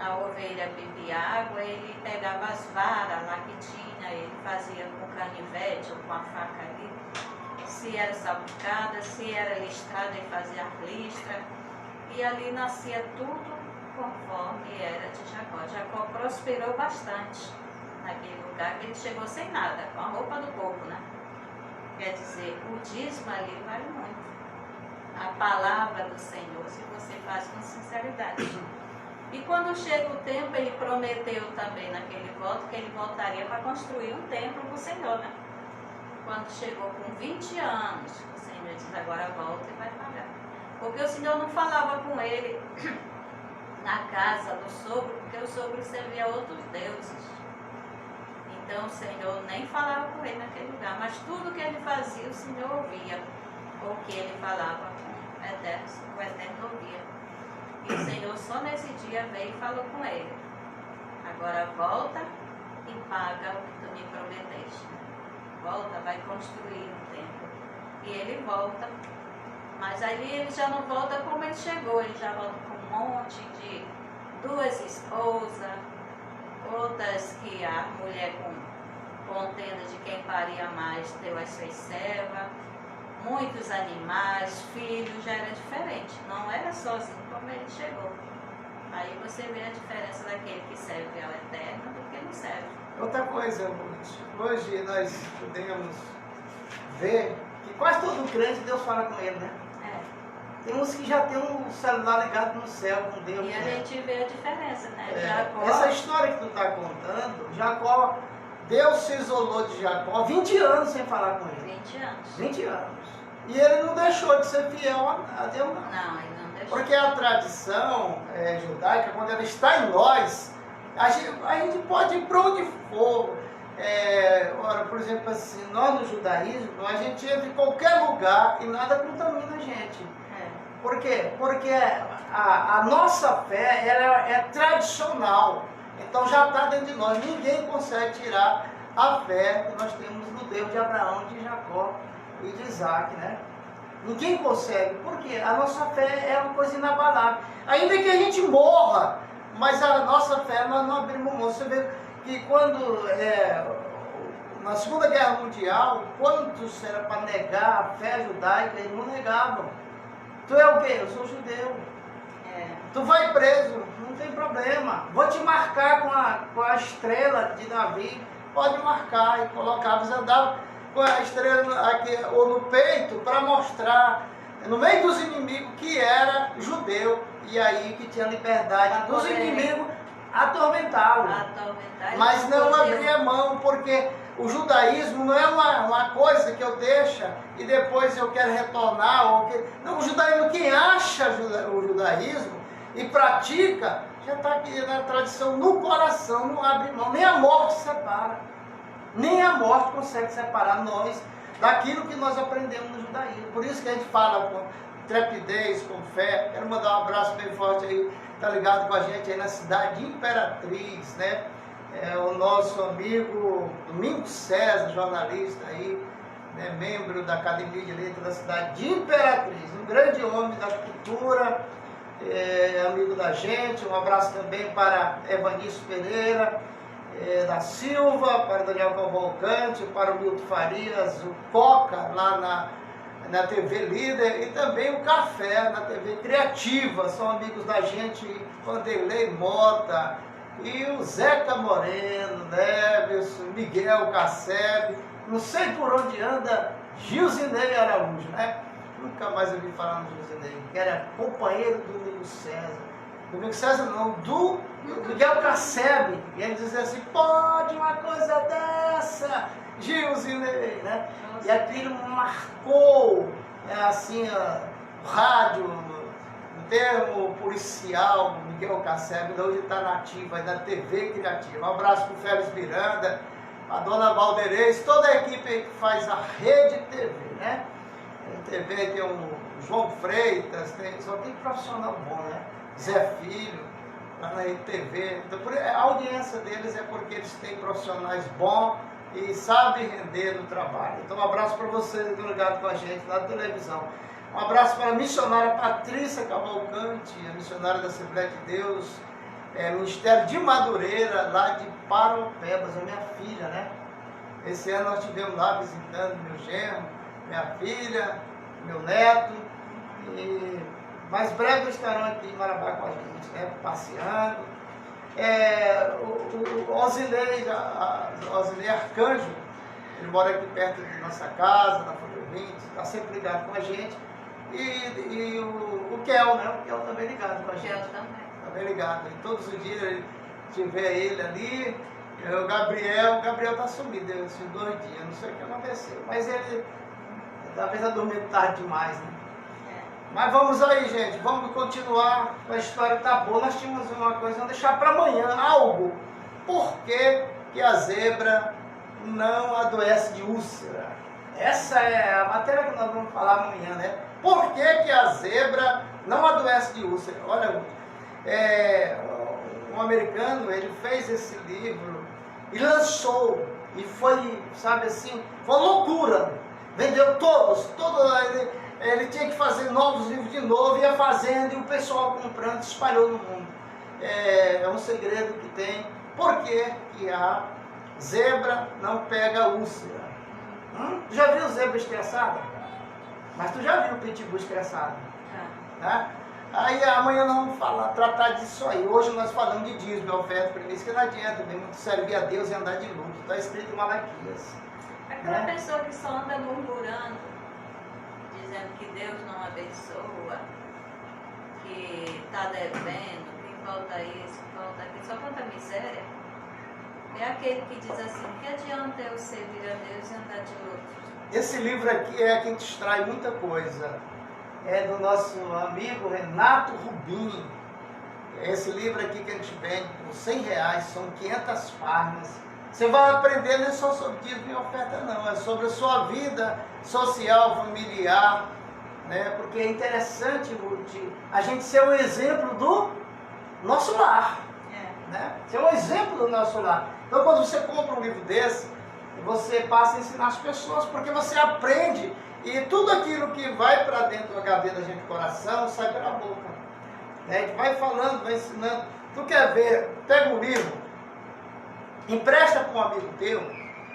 a ovelha bebia água, ele pegava as varas lá que tinha, ele fazia com canivete ou com a faca ali. Se era salpicada, se era listrada, ele fazia a listra. E ali nascia tudo conforme era de Jacó. Jacó prosperou bastante naquele lugar, que ele chegou sem nada, com a roupa do povo, né? Quer dizer, o dízimo ali vale muito. A palavra do Senhor, se você faz com sinceridade. E quando chega o tempo, ele prometeu também naquele voto que ele voltaria para construir um templo para o Senhor, né? Quando chegou com 20 anos, o Senhor disse, agora volta e vai pagar. Porque o Senhor não falava com ele na casa do sogro, porque o sogro servia a outros deuses. Então o Senhor nem falava com ele naquele lugar, mas tudo que ele fazia o Senhor ouvia, ou que ele falava com o Eterno ouvia. E o Senhor só nesse dia veio e falou com ele, agora volta e paga o que tu me prometeste. Volta, vai construir um templo. E ele volta, mas ali ele já não volta como ele chegou, ele já volta com um monte de 2 esposas, outras que a mulher com contenda de quem paria mais deu as suas servas, muitos animais, filhos, já era diferente, não era sozinho como ele chegou. Aí você vê a diferença daquele que serve ao Eterno do que não serve. Outra coisa, hoje nós podemos ver que quase todo crente Deus fala com ele, né? Tem uns que já tem um celular ligado no céu com Deus. E a gente vê a diferença, né? Jacó, essa história que tu está contando, Jacó, Deus se isolou de Jacó 20 anos sem falar com ele. 20 anos. 20 anos. E ele não deixou de ser fiel a Deus, não. Não, ele não deixou. Porque a tradição judaica, quando ela está em nós, a gente pode ir para onde for. Ora, por exemplo, assim, nós no judaísmo, a gente entra em qualquer lugar e nada contamina a gente. Por quê? Porque a nossa fé ela é tradicional. Então já está dentro de nós. Ninguém consegue tirar a fé que nós temos no Deus de Abraão, de Jacó e de Isaac, né? Ninguém consegue. Por quê? A nossa fé é uma coisa inabalável. Ainda que a gente morra, mas a nossa fé nós não abrimos mão. Você vê que quando na Segunda Guerra Mundial, quantos era para negar a fé judaica, eles não negavam. Tu é o quê? Eu sou judeu. Tu vai preso, não tem problema. Vou te marcar com a estrela de Davi. Pode marcar. E colocava, eles andavam com a estrela aqui, ou no peito, para mostrar, no meio dos inimigos, que era judeu. E aí que tinha liberdade dos inimigos atormentá-lo. Mas não abria mão, porque o judaísmo não é uma coisa que eu deixo e depois eu quero retornar. Não, o judaísmo, quem acha o judaísmo e pratica, já está aqui na tradição, no coração, não abre mão. Nem a morte separa. Nem a morte consegue separar nós daquilo que nós aprendemos no judaísmo. Por isso que a gente fala com trepidez, com fé. Quero mandar um abraço bem forte aí, tá ligado com a gente aí na cidade de Imperatriz, né? O nosso amigo Domingos César, jornalista aí, né, membro da Academia de Letras da cidade de Imperatriz, um grande homem da cultura, amigo da gente. Um abraço também para Evanisto Pereira da Silva, para Daniel Cavalcante, para o Milton Farias, o Coca lá na TV Líder, e também o Café na TV Criativa, são amigos da gente, Vanderlei Mota, e o Zeca Moreno, Neves, Miguel Cassebe, não sei por onde anda Gilzinei Araújo, né? Nunca mais ouvi falar no Gilzinei, que era companheiro do Domingos César. Domingos César não, do Miguel Cassebe. E ele dizia assim, pode uma coisa dessa. benção, Gilzinei, né? E aquilo marcou, assim, o rádio, no termo policial, Miguel Casseb, hoje está nativa, na TV Criativa. Um abraço para o Félix Miranda, a dona Valderez, toda a equipe que faz a Rede TV, né? A TV tem o João Freitas, só tem profissional bom, né? Zé Filho, lá na Rede TV. Então, a audiência deles é porque eles têm profissionais bons e sabem render no trabalho. Então, um abraço para vocês que estão ligados com a gente lá na televisão. Um abraço para a missionária Patrícia Cavalcante, a missionária da Assembleia de Deus, Ministério de Madureira, lá de Paropebas, a minha filha, né? Esse ano nós estivemos lá visitando meu genro, minha filha, meu neto, e mais breve eles estarão aqui em Marabá com a gente, né? Passeando. O Osilei Arcanjo, ele mora aqui perto de nossa casa, na Folha 20, está sempre ligado com a gente. E o Kel, né? O Kel também ligado com a gente. Está bem ligado. E todos os dias a gente vê ele ali. O Gabriel está sumido esses 2 dias, não sei o que aconteceu. Mas ele talvez a dormir tarde demais, né? Mas vamos aí, gente, vamos continuar com a história, tá boa. Nós tínhamos uma coisa, vamos deixar para amanhã, algo. Por que a zebra não adoece de úlcera? Essa é a matéria que nós vamos falar amanhã, né? Por que a zebra não adoece de úlcera? Olha, um americano, ele fez esse livro e lançou, e foi, sabe assim, foi uma loucura. Vendeu todos, ele tinha que fazer novos livros de novo, ia fazendo, e o pessoal comprando, espalhou no mundo. É um segredo que tem. Por que a zebra não pega úlcera? Tu já viu zebra estressada? Mas tu já viu o pitbull estressado? Tá? Aí amanhã nós vamos tratar disso aí. Hoje nós falamos de dízimo, oferta, primícia, que não adianta mesmo servir a Deus e andar de luto. Está escrito em Malaquias. Aquela pessoa que só anda murmurando, dizendo que Deus não abençoa, que está devendo, que falta isso, que falta aquilo, só conta miséria. É aquele que diz assim, que adianta eu servir a Deus e andar de luto? Esse livro aqui é que extrai muita coisa. É do nosso amigo Renato Rubim. Esse livro aqui que a gente vende por R$100, são 500 páginas. Você vai aprender não é só sobre dízimo e oferta, não. É sobre a sua vida social, familiar, né? Porque é interessante a gente ser um exemplo do nosso lar. Né? Ser um exemplo do nosso lar. Então, quando você compra um livro desse, você passa a ensinar as pessoas, porque você aprende, e tudo aquilo que vai para dentro do HD da gente, do coração, sai pela boca. Né? A gente vai falando, vai ensinando. Tu quer ver, pega um livro, empresta para um amigo teu,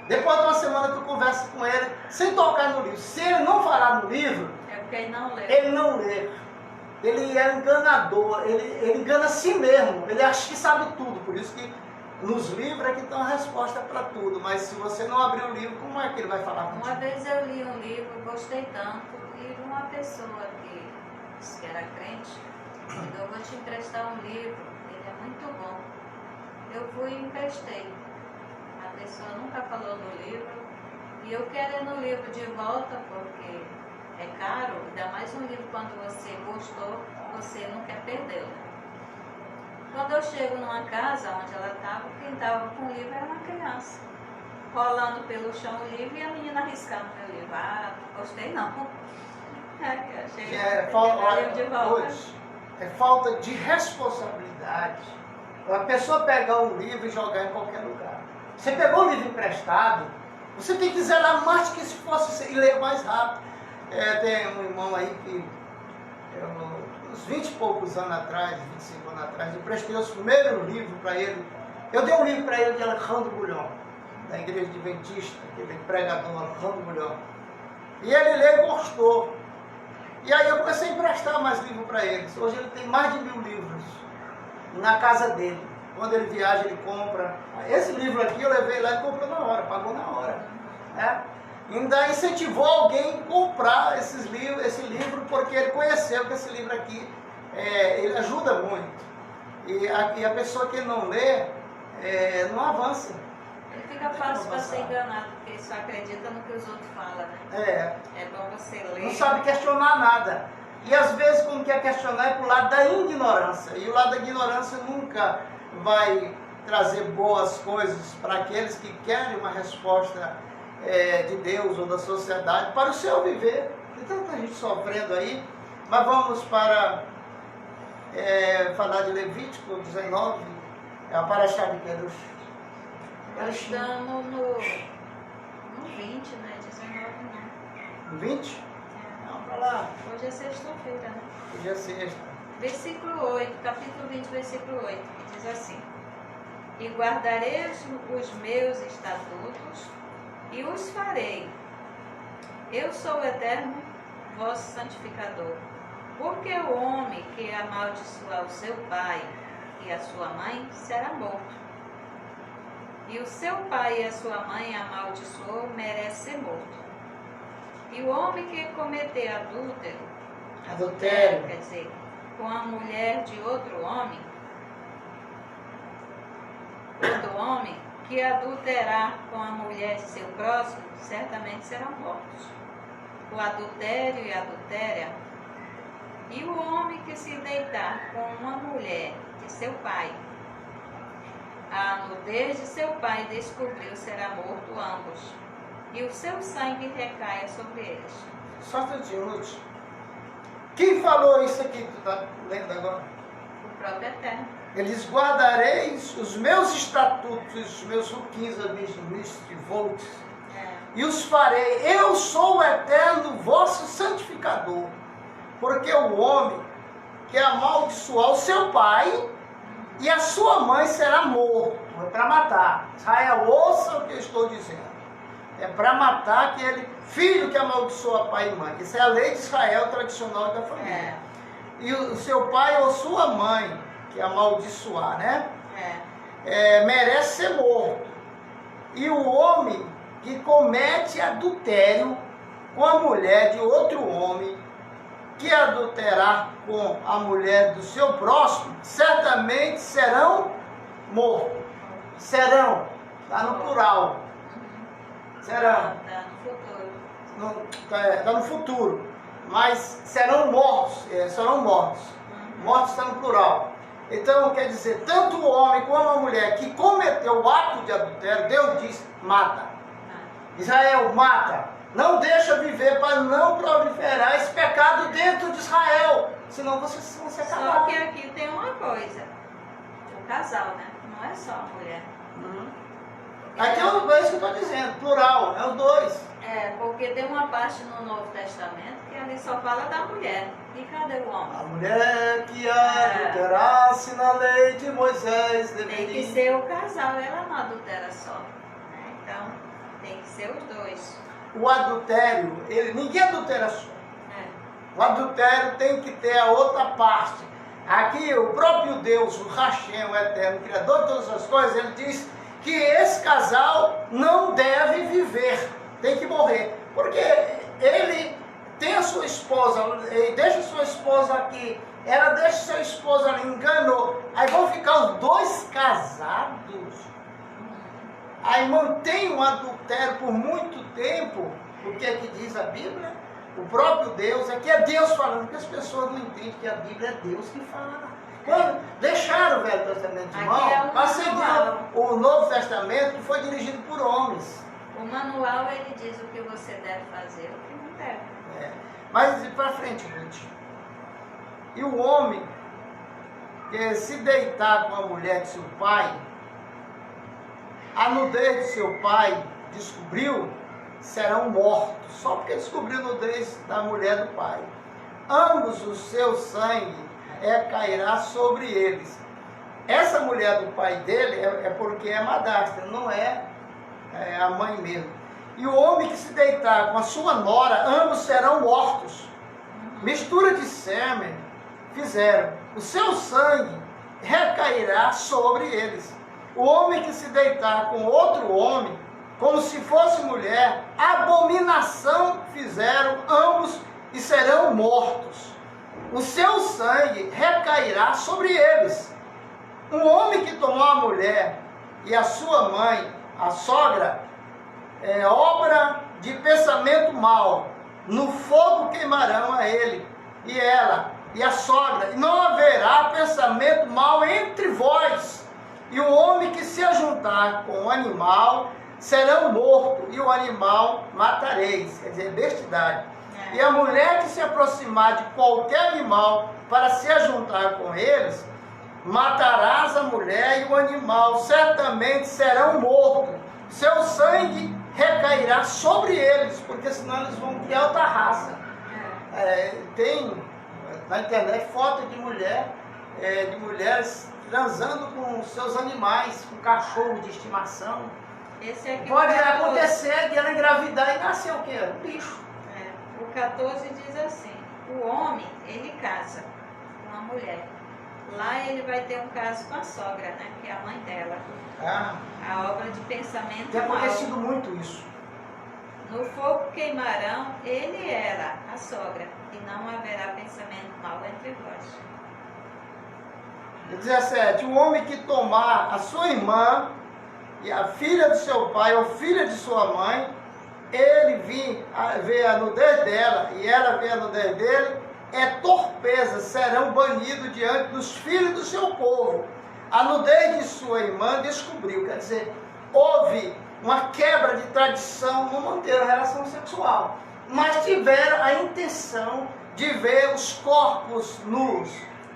depois de uma semana tu conversa com ele, sem tocar no livro. Se ele não falar no livro, é porque ele não lê. Ele não lê. Ele é enganador, ele engana a si mesmo, ele acha que sabe tudo, por isso que nos livros é que estão a resposta para tudo, mas se você não abrir o livro, como é que ele vai falar contigo? Uma vez eu li um livro, gostei tanto, e uma pessoa que disse que era crente, eu vou te emprestar um livro, ele é muito bom. Eu fui e emprestei. A pessoa nunca falou do livro, e eu querendo o livro de volta, porque é caro, ainda mais um livro quando você gostou, você não quer perdê-lo. Quando eu chego numa casa onde ela estava, quem estava com o livro era uma criança, rolando pelo chão o livro e a menina arriscando meu livro. Ah, gostei não. É falta de responsabilidade. A pessoa pegar um livro e jogar em qualquer lugar. Você pegou o livro emprestado, você tem que zelar mais que se fosse e ler mais rápido. Tem um irmão aí que, uns 20 e poucos anos atrás, 25 anos atrás, eu prestei o primeiro livro para ele. Eu dei um livro para ele de Alejandro Bulhão, da Igreja Adventista, aquele pregador Alejandro Bulhão. E ele leu e gostou. E aí eu comecei a emprestar mais livros para ele. Hoje ele tem mais de 1000 livros na casa dele. Quando ele viaja, ele compra. Esse livro aqui eu levei lá e comprou na hora, pagou na hora. Né? Ainda incentivou alguém a comprar esse livro, porque ele conheceu que esse livro aqui, ele ajuda muito. E a pessoa que não lê, não avança. Ele fica fácil para ser enganado, porque ele só acredita no que os outros falam, né? É. É bom você ler. Não sabe questionar nada. E às vezes, quando quer questionar, é pro lado da ignorância. E o lado da ignorância nunca vai trazer boas coisas para aqueles que querem uma resposta de Deus ou da sociedade para o seu viver. Tem tanta gente sofrendo aí. Mas vamos para falar de Levítico 19. É a paraxá de Querush. Nós estamos no 20, né? 19 não. 20? É. Vamos para lá. Hoje é sexta-feira, né? Hoje é sexta. Versículo 8, capítulo 20, versículo 8, que diz assim: E guardarei os meus estatutos e os farei. Eu sou o eterno, vosso santificador. Porque o homem que amaldiçoar o seu pai e a sua mãe será morto. E o seu pai e a sua mãe amaldiçoou, merece ser morto. E o homem que cometer adultério, quer dizer, com a mulher de outro homem, que adulterar com a mulher de seu próximo, certamente serão mortos. O adultério e a adultéria. E o homem que se deitar com uma mulher de seu pai, a nudez de seu pai descobriu, será morto ambos, e o seu sangue recaia sobre eles. Só um instantinho, Lúcio. Quem falou isso aqui que tu está lendo agora? O próprio Eterno. Eles guardareis os meus estatutos, os meus ruquins, volts, e os farei. Eu sou o eterno vosso santificador. Porque o homem que amaldiçoar o seu pai e a sua mãe será morto. É para matar. Israel, ouça o que eu estou dizendo. É para matar aquele filho que amaldiçoa pai e mãe. Isso é a lei de Israel tradicional da família. E o seu pai ou sua mãe, que amaldiçoar, né? Merece ser morto. E o homem que comete adultério com a mulher de outro homem, que adulterar com a mulher do seu próximo, certamente serão mortos. Serão, está no plural. Serão. Está no futuro. Está no futuro. Mas serão mortos. Serão mortos. Mortos está no plural. Então, quer dizer, tanto o homem como a mulher que cometeu o ato de adultério, Deus diz, mata. Israel, mata. Não deixa viver para não proliferar esse pecado dentro de Israel. Senão vocês vão se acabar. Só que aqui tem uma coisa. O casal, né? Não é só a mulher. Aqui é os dois que eu estou dizendo, plural, é os dois. Porque tem uma parte no Novo Testamento que ali só fala da mulher. E cadê o homem? A mulher que adulterasse na lei de Moisés Tem que deveria... ser o casal, ela não adultera só. Né? Então, tem que ser os dois. O adultério, ninguém adultera só. O adultério tem que ter a outra parte. Aqui o próprio Deus, o Hashem, o Eterno, o Criador de todas as coisas, ele diz que esse casal não deve viver, tem que morrer. Porque ele tem a sua esposa, ele deixa a sua esposa aqui, ela deixa a sua esposa ali, enganou. Aí vão ficar os dois casados. Aí mantém um adultério por muito tempo. O que é que diz a Bíblia? O próprio Deus, aqui é Deus falando, porque as pessoas não entendem que a Bíblia é Deus que fala. Quando deixaram o Velho Testamento de mão, para seguir o Novo Testamento, que foi dirigido por homens. O manual, ele diz o que você deve fazer e o que não deve. Mas para frente, Ruth. E o homem que se deitar com a mulher de seu pai, a nudez de seu pai descobriu, serão mortos, só porque descobriu a nudez da mulher do pai. Ambos o seu sangue cairá sobre eles. Essa mulher do pai dele é porque é madrasta, não é a mãe mesmo. E o homem que se deitar com a sua nora, ambos serão mortos. Mistura de sêmen fizeram. O seu sangue recairá sobre eles. O homem que se deitar com outro homem, como se fosse mulher, abominação fizeram ambos e serão mortos. O seu sangue recairá sobre eles. Um homem que tomou a mulher e a sua mãe, a sogra, é obra de pensamento mau, no fogo queimarão a ele e ela e a sogra, e não haverá pensamento mau entre vós, e o homem que se ajuntar com o animal serão morto, e o animal matareis, quer dizer, bestidade. E a mulher que se aproximar de qualquer animal para se ajuntar com eles, matarás a mulher e o animal, certamente serão mortos. Seu sangue recairá sobre eles, porque senão eles vão criar outra raça. Tem na internet foto de mulheres transando com seus animais, com cachorro de estimação. Esse aqui Pode acontecer de ela engravidar e nascer o quê? Um bicho. O 14 diz assim: o homem, ele casa com a mulher. Lá ele vai ter um caso com a sogra, né? Que é a mãe dela. A obra de pensamento Tem mau. acontecido muito isso. No fogo queimarão ele e ela, a sogra, e não haverá pensamento mau entre vós. 17. O homem que tomar a sua irmã e a filha do seu pai ou filha de sua mãe, ele vê a nudez dela e ela vê a nudez dele, é torpeza, serão banidos diante dos filhos do seu povo. A nudez de sua irmã descobriu, quer dizer, houve uma quebra de tradição, não manteram relação sexual, mas tiveram a intenção de ver os corpos nus,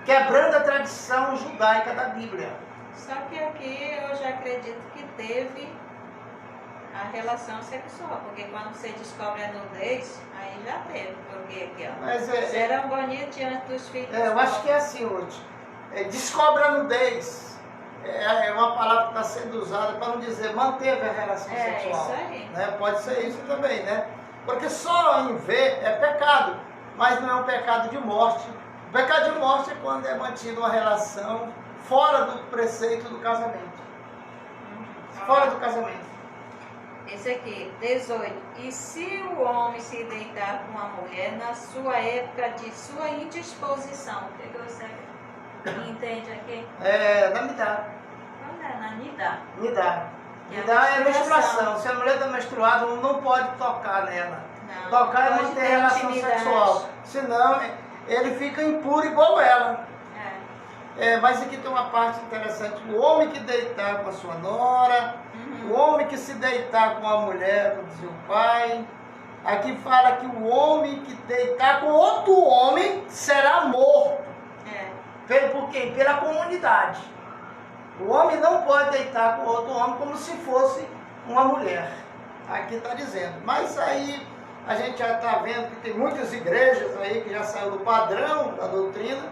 quebrando a tradição judaica da Bíblia. Só que aqui eu já acredito que teve a relação sexual, porque quando você descobre a nudez, aí já teve, porque aqui, ó, Mas serão bonitos diante dos filhos. Eu acho que é assim, Ruth. Descobre a nudez. É uma palavra que está sendo usada para não dizer manteve a relação sexual. Isso aí. Né? Pode ser isso também, né? Porque só em ver é pecado, mas não é um pecado de morte. O pecado de morte é quando é mantida uma relação fora do preceito do casamento. Fora do casamento. Esse aqui, 18. E se o homem se deitar com a mulher na sua época de sua indisposição, o que você entende aqui? Na nidá. Não é na nidá. Nidá. Que é a Nidá é menstruação. menstruação. Se a mulher está menstruada, não pode tocar nela. Não, Tocar é pode não ter ter relação intimidade. sexual. Senão, ele fica impuro igual ela. Mas aqui tem uma parte interessante. O homem que deitar com a sua nora, o homem que se deitar com a mulher, como dizia o pai. Aqui fala que o homem que deitar com outro homem será morto. Por quê? Pela comunidade. O homem não pode deitar com outro homem como se fosse uma mulher. Aqui está dizendo. Mas aí a gente já está vendo que tem muitas igrejas aí que já saiu do padrão da doutrina,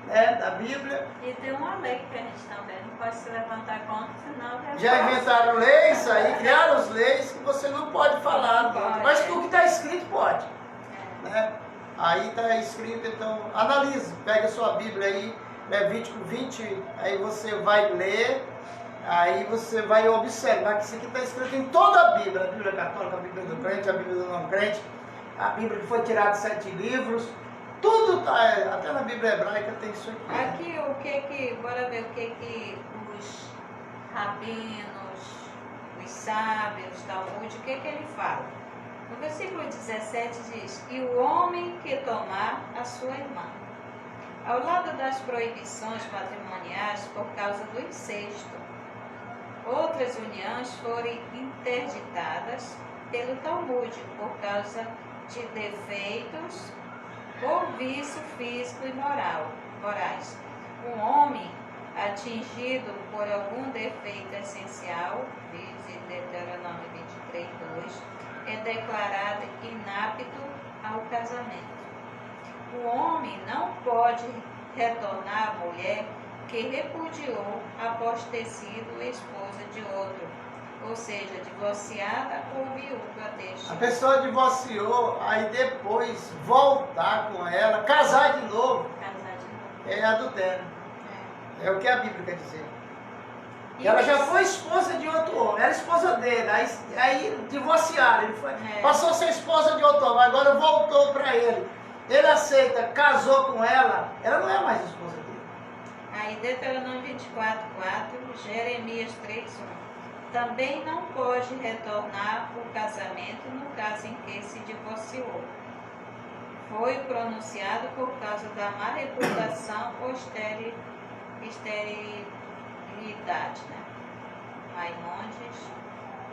né, da Bíblia. E tem uma lei que a gente também não pode se levantar contra, senão Já inventaram leis aí, criaram as leis que você não pode falar. Mas o que está escrito pode. Né? Aí está escrito, então, analise, pega a sua Bíblia aí, Levítico 20, aí você vai ler, aí você vai observar que isso aqui está escrito em toda a Bíblia católica, a Bíblia do crente, a Bíblia do não crente, a Bíblia que foi tirada de 7 livros, tudo está, até na Bíblia hebraica tem isso aqui. Aqui, bora ver o que os rabinos, os sábios, Talmud, o que ele fala? No versículo 17 diz: e o homem que tomar a sua irmã. Ao lado das proibições matrimoniais por causa do incesto, outras uniões foram interditadas pelo Talmud por causa de defeitos ou vício físico e morais. Um homem atingido por algum defeito essencial, diz Deuteronômio 23:2, é declarado inapto ao casamento. O homem não pode retornar à mulher que repudiou após ter sido esposa de outro, ou seja, divorciada ou viúva deste. A pessoa divorciou, aí depois voltar com ela, casar de novo, é adultério. É o que a Bíblia quer dizer. E ela já foi esposa de outro homem, era esposa dele, aí divorciaram, ele passou a ser esposa de outro homem, agora voltou para ele. Ele aceita, casou com ela não é mais esposa dele. Aí Deuteronômio 24:4, Jeremias 3:1. Também não pode retornar ao casamento no caso em que se divorciou. Foi pronunciado por causa da má reputação ou esterilidade, né? Maimônides.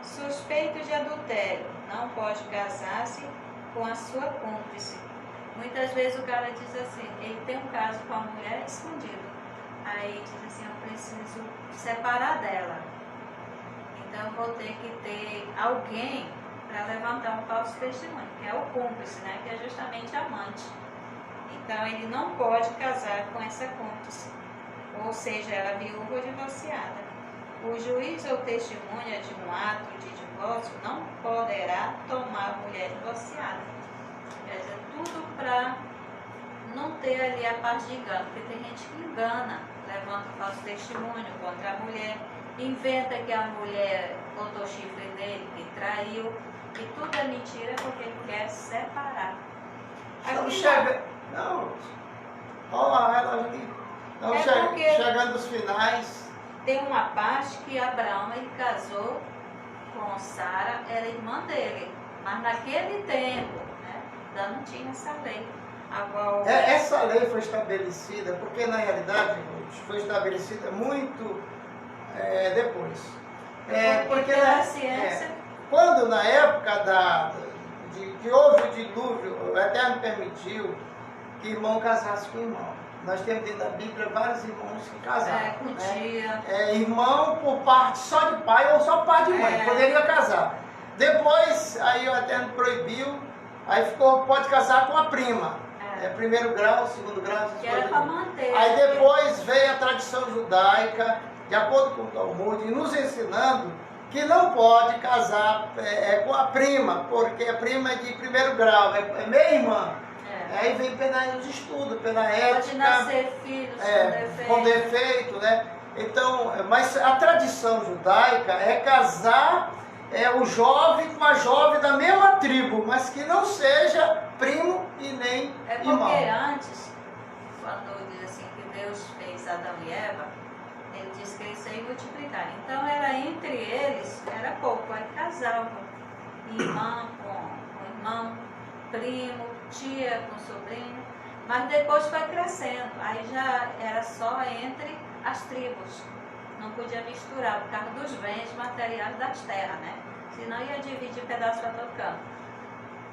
Suspeito de adultério, não pode casar-se com a sua cúmplice. Muitas vezes o cara diz assim, ele tem um caso com a mulher escondido. Aí diz assim, eu preciso separar dela. Então eu vou ter que ter alguém para levantar um falso testemunho, que é o cúmplice, né? Que é justamente amante. Então ele não pode casar com essa cúmplice, ou seja, ela é viúva ou divorciada. O juiz ou testemunha de um ato de divórcio não poderá tomar a mulher divorciada. Quer dizer, tudo para não ter ali a parte de engano, porque tem gente que engana, levanta um falso testemunho contra a mulher, inventa que a mulher botou chifre nele, que traiu, e tudo é mentira porque ele quer separar. Não chega. Não. Olha lá, ela aqui. Não É chega, porque- chegando os finais. Tem uma parte que Abraão ele casou com Sara, era irmã dele, mas naquele tempo, né, ainda não tinha essa lei. Agora, Essa lei foi estabelecida, porque na realidade foi estabelecida muito depois. porque na- a ciência quando na época que houve o dilúvio, o Eterno permitiu que irmão casasse com irmão. Nós temos dentro da Bíblia vários irmãos que casaram. podia. Irmão por parte só de pai ou só pai de mãe, É. poderia casar. Depois, aí o Eterno proibiu, aí pode casar com a prima. Primeiro grau, segundo grau, essas Que era coisas. para manter. Aí depois veio a tradição judaica, de acordo com o Talmud, nos ensinando que não pode casar com a prima, porque a prima é de primeiro grau, é meia irmã. Aí vem pelos estudos, pela ética. Pode nascer filhos com defeito, né? Então, mas a tradição judaica é casar o jovem com a jovem da mesma tribo, mas que não seja primo e nem É porque irmão. antes, quando diz assim que Deus fez Adão e Eva, ele disse que eles iam multiplicar. Então era entre eles, era pouco, aí casavam. Irmã com irmão, primo, tia com sobrinho. Mas depois foi crescendo, aí já era só entre as tribos. Não podia misturar por causa dos bens materiais das terras, né? Senão ia dividir pedaço para todo canto.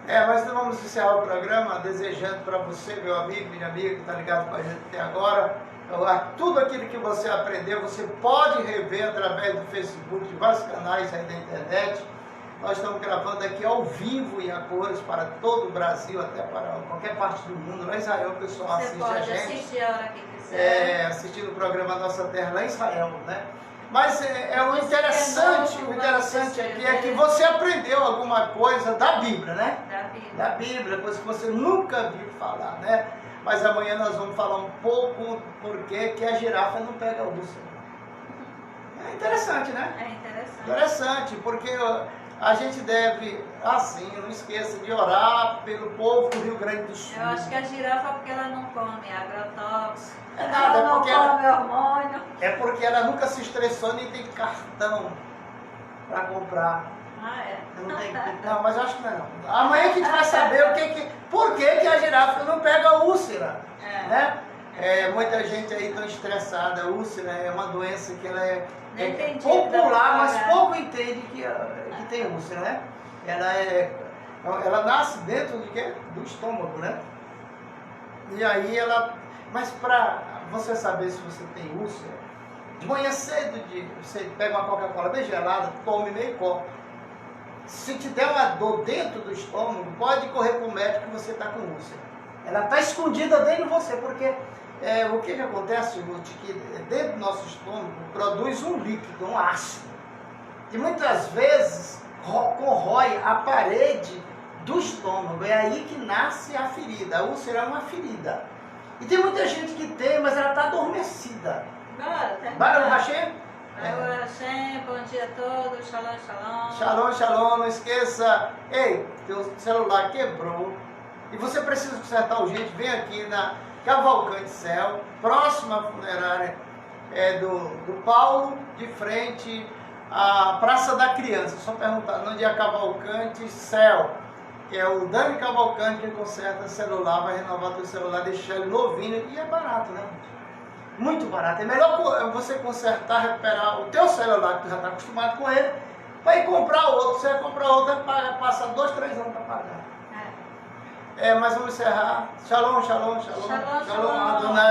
Mas nós vamos encerrar o programa desejando para você, meu amigo, minha amiga, que está ligado com a gente até agora, tudo aquilo que você aprendeu, você pode rever através do Facebook, de vários canais aí da internet. Nós estamos gravando aqui ao vivo e a cores para todo o Brasil, até para qualquer parte do mundo. Lá em Israel o pessoal Você assiste a pode gente. assistir a hora que quiser. Assistindo o programa Nossa Terra lá em Israel, né? Mas o Você interessante, que é novo, o interessante vai aqui é que escrever. você aprendeu alguma coisa da Bíblia, né? Da Bíblia. Da Bíblia, coisa que você nunca viu falar, né? Mas amanhã nós vamos falar um pouco por que a girafa não pega a úlcera. É interessante, né? É interessante. Interessante, porque a gente deve, assim, não esqueça de orar pelo povo do Rio Grande do Sul. Eu acho que a girafa, porque ela não come agrotóxico, É nada, ela não porque come hormônio. É porque ela nunca se estressou nem tem cartão para comprar. Não, mas acho que não é não. Amanhã que a gente vai saber por que a girafa não pega úlcera, né? Muita gente aí tão estressada. A úlcera é uma doença que ela é popular, mas pouco entende que tem úlcera, né? Ela nasce dentro de quê? Do estômago, né? E aí mas para você saber se você tem úlcera, de manhã cedo, você pega uma Coca-Cola bem gelada, tome meio copo. Se te der uma dor dentro do estômago, pode correr para o médico que você está com úlcera. Ela está escondida dentro de você, porque o que acontece, Ruth, que dentro do nosso estômago produz um líquido, um ácido, que muitas vezes corrói a parede do estômago. É aí que nasce a ferida. A úlcera é uma ferida. E tem muita gente que tem, mas ela está adormecida. Baruch Hashem? Baruch Hashem, bom dia a todos, shalom, shalom. Shalom, shalom, não esqueça. Ei, teu celular quebrou e você precisa consertar urgente, vem aqui na Cavalcante Céu, próxima à funerária do Paulo, de frente a Praça da Criança, só perguntar, no dia Cavalcante, Cell, que é o Dani Cavalcante que conserta celular, vai renovar teu celular, deixar ele novinho, e é barato, né? Muito barato. É melhor você consertar, recuperar o teu celular, que tu já está acostumado com ele, para ir comprar outro. Você vai comprar outro, passa 2, 3 anos para pagar. Mas vamos encerrar. Shalom, shalom, shalom. Shalom, Shalom, shalom. Adonai.